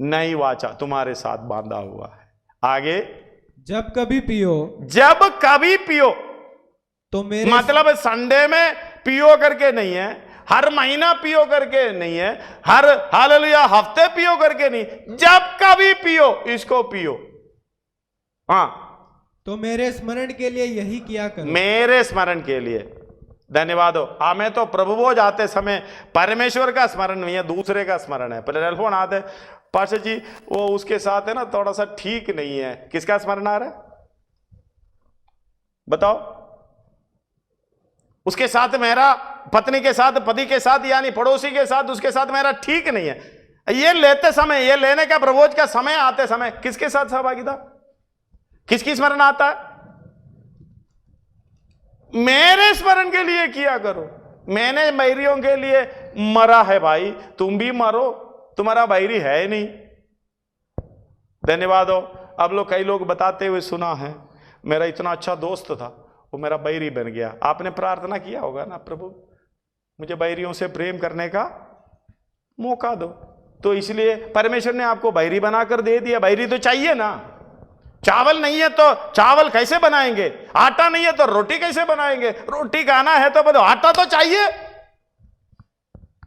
नई वाचा तुम्हारे साथ बांधा हुआ है। आगे, जब कभी पियो तो मेरे, मतलब संडे में पियो करके नहीं है, हर महीना पियो करके नहीं है, हर हालेलुया हफ्ते पियो करके नहीं, जब कभी पियो इसको पियो। हाँ, तो मेरे स्मरण के लिए यही किया करो। मेरे स्मरण के लिए। धन्यवाद हो। हमें तो प्रभु वो जाते समय परमेश्वर का स्मरण नहीं है, दूसरे का स्मरण है। टेलीफोन आते, पास्टर जी वो उसके साथ है ना थोड़ा सा ठीक नहीं है। किसका स्मरण आ रहा है बताओ? उसके साथ मेरा, पत्नी के साथ, पति के साथ, यानी पड़ोसी के साथ, उसके साथ मेरा ठीक नहीं है। ये लेते समय, ये लेने का प्रभोज का समय आते समय किसके साथ सहभागिता, किसकी स्मरण आता है? मेरे स्मरण के लिए किया करो। मैंने बैरियों के लिए मरा है भाई, तुम भी मरो, तुम्हारा बैरी है नहीं। धन्यवाद हो। अब लोग, कई लोग बताते हुए सुना है, मेरा इतना अच्छा दोस्त था वो मेरा बैरी बन गया। आपने प्रार्थना किया होगा ना, प्रभु मुझे बैरियों से प्रेम करने का मौका दो, तो इसलिए परमेश्वर ने आपको बैरी बनाकर दे दिया। बैरी तो चाहिए ना, चावल नहीं है तो चावल कैसे बनाएंगे, आटा नहीं है तो रोटी कैसे बनाएंगे, रोटी खाना है तो बताओ आटा तो चाहिए।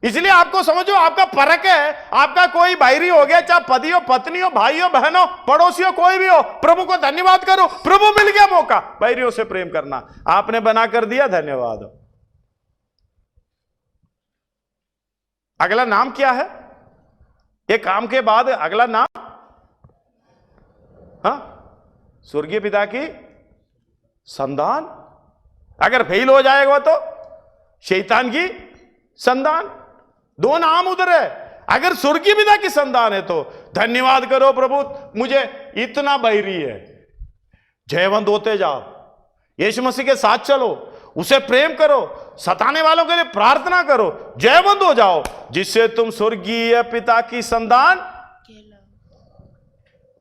इसलिए आपको समझो, आपका फर्क है। आपका कोई बैरी हो गया, चाहे पति हो, पत्नी हो, भाई हो, बहन हो, पड़ोसी हो, कोई भी हो, प्रभु को धन्यवाद करो, प्रभु मिल गया मौका बैरियों से प्रेम करना, आपने बना कर दिया। धन्यवाद। अगला नाम क्या है? ये काम के बाद अगला नाम, हाँ, स्वर्गीय पिता की संतान। अगर फेल हो जाएगा तो शैतान की संतान। दो नाम उधर है। अगर स्वर्गीय पिता की संतान है तो धन्यवाद करो, प्रभु मुझे इतना बैरी है। जयवंत होते जाओ, यीशु मसीह के साथ चलो, उसे प्रेम करो, सताने वालों के लिए प्रार्थना करो, जयवंत हो जाओ, जिससे तुम स्वर्गीय पिता की संतान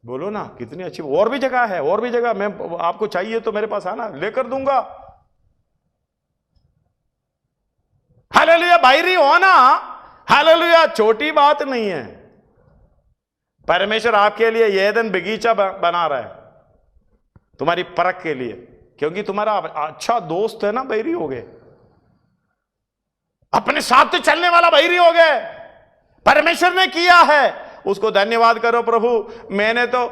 बोलो ना, कितनी अच्छी। और भी जगह है, और भी जगह। मैं आपको चाहिए तो मेरे पास आना, लेकर दूंगा। हालेलुया। बाहरी होना, हालेलुया, छोटी बात नहीं है। परमेश्वर आपके लिए एदन बगीचा बना रहा है तुम्हारी परख के लिए, क्योंकि तुम्हारा अच्छा दोस्त है ना, बैरी हो गए, अपने साथ चलने वाला बैरी हो गए। परमेश्वर ने किया है, उसको धन्यवाद करो। प्रभु, मैंने तो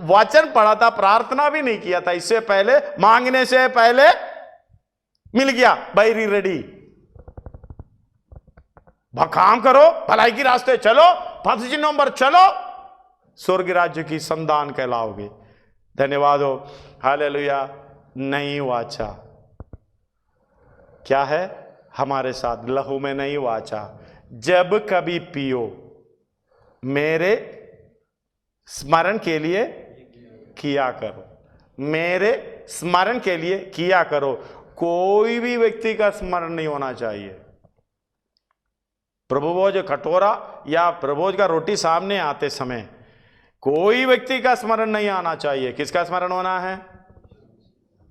वचन पढ़ा था, प्रार्थना भी नहीं किया था, इससे पहले, मांगने से पहले मिल गया, बैरी रेडी। काम करो, भलाई की रास्ते चलो, पद नंबर चलो, स्वर्ग राज्य की संतान कहलाओगे। धन्यवाद हो। हालेलुया। नई वाचा क्या है हमारे साथ? लहू में नई वाचा। जब कभी पियो मेरे स्मरण के लिए किया करो, मेरे स्मरण के लिए किया करो। कोई भी व्यक्ति का स्मरण नहीं होना चाहिए। प्रभु भोज कटोरा या प्रभु भोज का रोटी सामने आते समय कोई व्यक्ति का स्मरण नहीं आना चाहिए। किसका स्मरण होना है?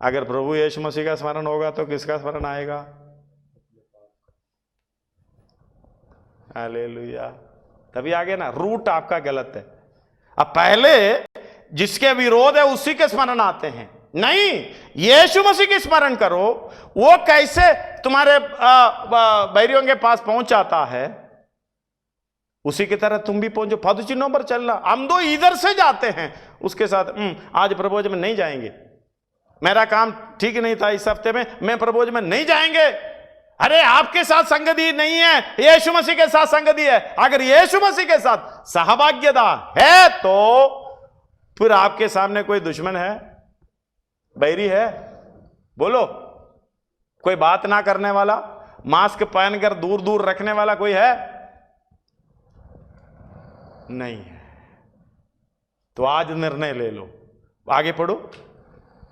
अगर प्रभु यीशु मसीह का स्मरण होगा तो किसका स्मरण आएगा? हालेलुया। तभी आगे ना, रूट आपका गलत है। अब पहले जिसके विरोध है उसी के स्मरण आते हैं। नहीं, यीशु मसीह की स्मरण करो। वो कैसे तुम्हारे बैरियों के पास पहुंचाता है, उसी की तरह तुम भी पहुंचो। पद चिन्हों पर चलना। हम दो इधर से जाते हैं, उसके साथ आज प्रभुज में नहीं जाएंगे, मेरा काम ठीक नहीं था इस हफ्ते में, मैं प्रभुज में नहीं जाएंगे। अरे आपके साथ संगति नहीं है, यीशु मसीह के साथ संगति है। अगर यीशु मसीह के साथ सहभाग्यता है तो फिर आपके सामने कोई दुश्मन है, बैरी है? बोलो। कोई बात ना करने वाला, मास्क पहनकर दूर दूर रखने वाला कोई है? नहीं है। तो आज निर्णय ले लो। आगे पढ़ो।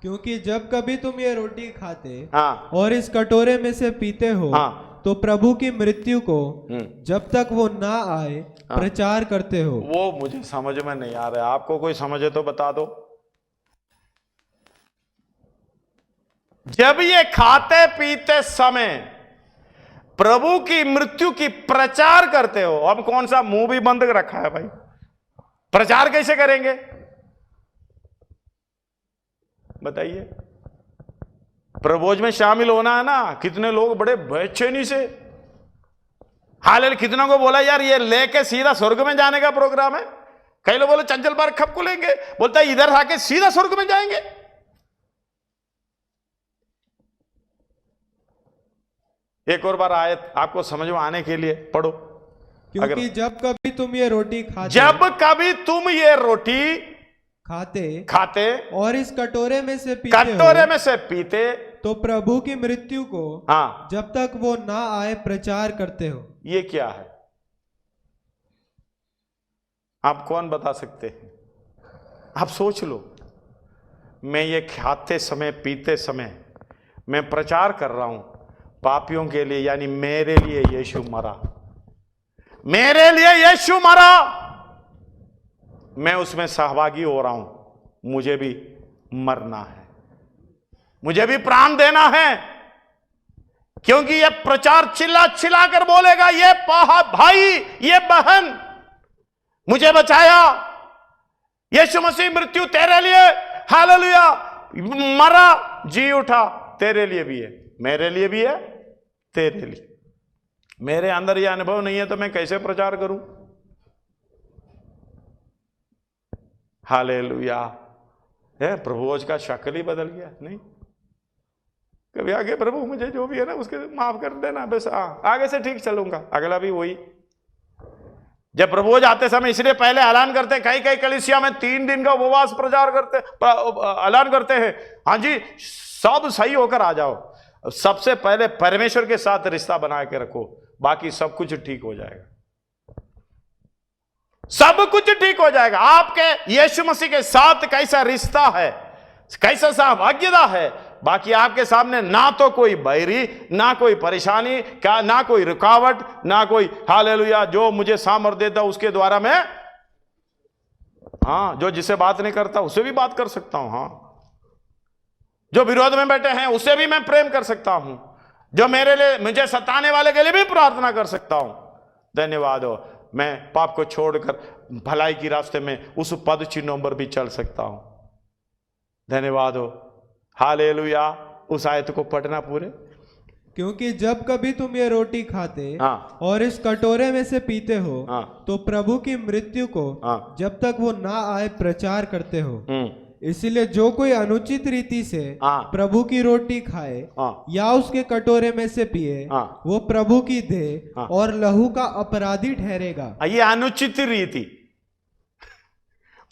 क्योंकि जब कभी तुम ये रोटी खाते हाँ, और इस कटोरे में से पीते हो हाँ, तो प्रभु की मृत्यु को जब तक वो ना आए प्रचार करते हो। वो मुझे समझ में नहीं आ रहा है, आपको कोई समझे तो बता दो। जब ये खाते पीते समय प्रभु की मृत्यु की प्रचार करते हो। अब कौन सा मुंह भी बंद रखा है भाई? प्रचार कैसे करेंगे बताइए? प्रभोज में शामिल होना है ना, कितने लोग बड़े बेचैनी से, हाल कितनों को बोला यार ये लेके सीधा स्वर्ग में जाने का प्रोग्राम है। कई लोग बोले चंचल पार्क खप को लेंगे, बोलता है इधर आके सीधा स्वर्ग में जाएंगे। एक और बार आयत आपको समझ में आने के लिए पढ़ो। क्योंकि जब कभी तुम ये रोटी खाते, जब कभी तुम ये रोटी खाते और इस कटोरे में से पीते तो प्रभु की मृत्यु को हाँ, जब तक वो ना आए प्रचार करते हो। ये क्या है? आप कौन बता सकते हैं? आप सोच लो। मैं ये खाते समय पीते समय मैं प्रचार कर रहा हूं पापियों के लिए, यानी मेरे लिए यीशु मरा, मेरे लिए यीशु मरा, मैं उसमें सहभागी हो रहा हूं। मुझे भी मरना है, मुझे भी प्राण देना है, क्योंकि ये प्रचार चिल्ला चिल्ला कर बोलेगा ये भाई, ये बहन, मुझे बचाया यीशु मसीह, मृत्यु तेरे लिए, हालेलुया, मरा जी उठा, तेरे लिए भी है, मेरे लिए भी है, तेरे लिए। मेरे अंदर यह अनुभव नहीं है तो मैं कैसे प्रचार करूं? हालेलुया। प्रभु का शक्ल ही बदल गया। नहीं, कभी आगे प्रभु मुझे जो भी है ना उसके माफ कर देना, बस आगे से ठीक चलूंगा, अगला भी वही। जब प्रभु आते समय इसलिए पहले ऐलान करते, कई कई कलीसिया में 3 दिन का उपवास प्रचार करते, ऐलान करते हैं, हाँ जी सब सही होकर आ जाओ। सबसे पहले परमेश्वर के साथ रिश्ता बना के रखो, बाकी सब कुछ ठीक हो जाएगा, सब कुछ ठीक हो जाएगा। आपके यीशु मसीह के साथ कैसा रिश्ता है, कैसा सहभाग्यता है, बाकी आपके सामने ना तो कोई बैरी, ना कोई परेशानी, क्या ना कोई रुकावट, ना कोई हालेलुया जो मुझे सामर्थ्य देता उसके द्वारा मैं हाँ, जो जिससे बात नहीं करता उससे भी बात कर सकता हूं। हाँ, जो विरोध में बैठे हैं उससे भी मैं प्रेम कर सकता हूं। जो मेरे लिए, मुझे सताने वाले के लिए भी प्रार्थना कर सकता हूं। धन्यवाद हो, मैं पाप को छोड़कर भलाई की रास्ते में उस पद चिन्हों पर भी चल सकता हूं। धन्यवाद हो, हालेलुया। उस आयत को पढ़ना पूरे। क्योंकि जब कभी तुम ये रोटी खाते हाँ, और इस कटोरे में से पीते हो, हाँ, तो प्रभु की मृत्यु को हाँ, जब तक वो ना आए प्रचार करते हो। इसलिए जो कोई अनुचित रीति से प्रभु की रोटी खाए या उसके कटोरे में से पिए, वो प्रभु की देह और लहू का अपराधी ठहरेगा। ये अनुचित रीति,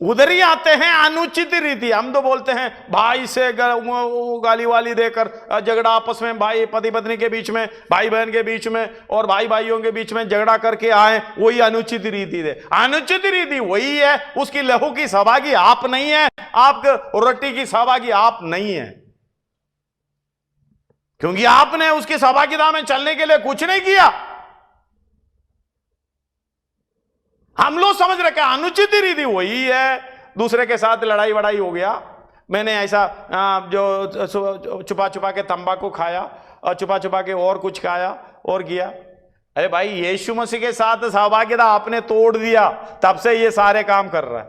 उधर ही आते हैं अनुचित रीति। हम तो बोलते हैं भाई से गाली वाली देकर झगड़ा आपस में, भाई पति पत्नी के बीच में, भाई बहन के बीच में और भाई भाइयों के बीच में झगड़ा करके आए, वही अनुचित रीति है। अनुचित रीति वही है, उसकी लहू की सहभागी आप नहीं है, आपके रोटी की सहभागी आप नहीं है, क्योंकि आपने उसकी सहभागिता में चलने के लिए कुछ नहीं किया। हम लोग समझ रखे अनुचित रीति वही है, दूसरे के साथ लड़ाई वड़ाई हो गया। मैंने ऐसा जो छुपा छुपा के तंबाकू खाया और छुपा छुपा के और कुछ खाया और किया। अरे भाई, यीशु मसीह के साथ सहभागिता आपने तोड़ दिया, तब से ये सारे काम कर रहा है।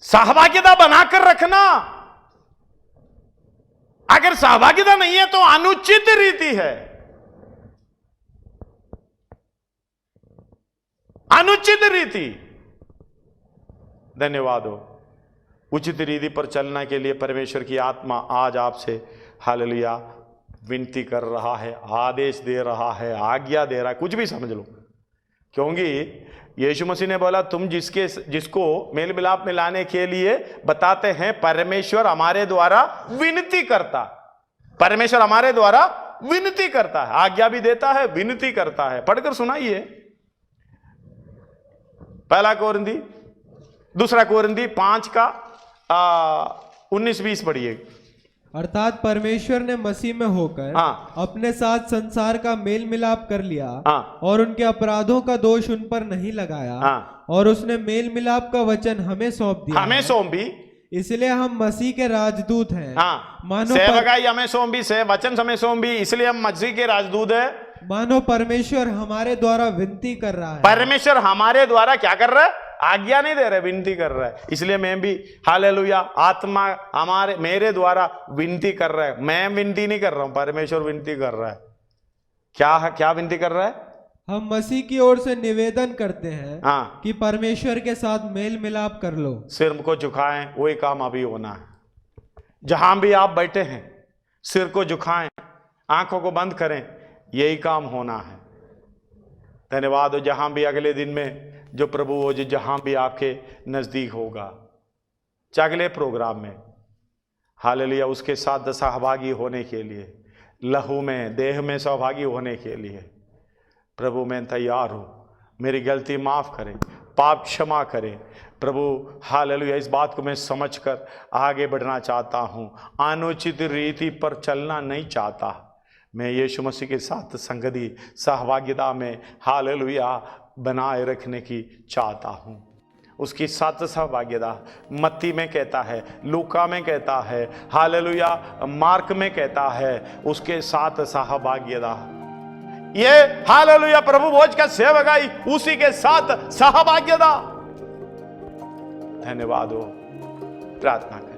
सहभागिता बनाकर रखना, अगर सहभागिता नहीं है तो अनुचित रीति है, अनुचित रीति। धन्यवाद हो, उचित रीति पर चलने के लिए परमेश्वर की आत्मा आज आपसे हालेलुया विनती कर रहा है, आदेश दे रहा है, आज्ञा दे रहा है, कुछ भी समझ लो। क्योंकि यीशु मसीह ने बोला, तुम जिसको मेल मिलाप में लाने के लिए बताते हैं, परमेश्वर हमारे द्वारा विनती करता, परमेश्वर हमारे द्वारा विनती करता है, आज्ञा भी देता है, विनती करता है। पढ़कर सुनाइए, पहला कोरिन्थी, दूसरा कोरिन्थी 5 का 19-20 पढ़िए। अर्थात परमेश्वर ने मसीह में होकर अपने साथ संसार का मेल मिलाप कर लिया और उनके अपराधों का दोष उन पर नहीं लगाया, और उसने मेल मिलाप का वचन हमें सौंप दिया, हमें सौंप भी, इसलिए हम मसीह के राजदूत हैं। मानो हमें सौंप भी, वचन हमें सौंप भी, इसलिए हम मसीह के राजदूत है। मानो परमेश्वर हमारे द्वारा विनती कर रहा है। परमेश्वर हमारे द्वारा क्या कर रहा है? आज्ञा नहीं दे रहा है, विनती कर रहा है। इसलिए मैं भी हालेलुया, आत्मा मेरे द्वारा विनती कर रहा है। मैं विनती नहीं कर रहा हूं, परमेश्वर विनती कर रहा है। क्या विनती कर रहा है? हम मसीह की ओर से निवेदन करते हैं कि परमेश्वर के साथ मेल मिलाप कर लो। सिर को झुकाएं, वही काम अभी होना है। जहां भी आप बैठे हैं, सिर को झुकाएं, आंखों को बंद करें, यही काम होना है। धन्यवाद हो। जहां भी अगले दिन में जो प्रभु हो, जहां भी आपके नजदीक होगा, अगले प्रोग्राम में हालेलुया, उसके साथ सहभागी होने के लिए, लहू में, देह में सहभागी होने के लिए प्रभु मैं तैयार हूं। मेरी गलती माफ करें, पाप क्षमा करें प्रभु। हालेलुया, इस बात को मैं समझकर आगे बढ़ना चाहता हूं, अनुचित रीति पर चलना नहीं चाहता। मैं यीशु मसीह के साथ संगति, सहभागिता में हालेलुया बनाए रखने की चाहता हूं। उसकी साथ सहभागिता मत्ती में कहता है, लूका में कहता है, हालेलुया मार्क में कहता है, उसके साथ सहभागिता। ये हालेलुया प्रभु भोज का सेवकाई, उसी के साथ सहभागिता। धन्यवाद हो। प्रार्थना करें।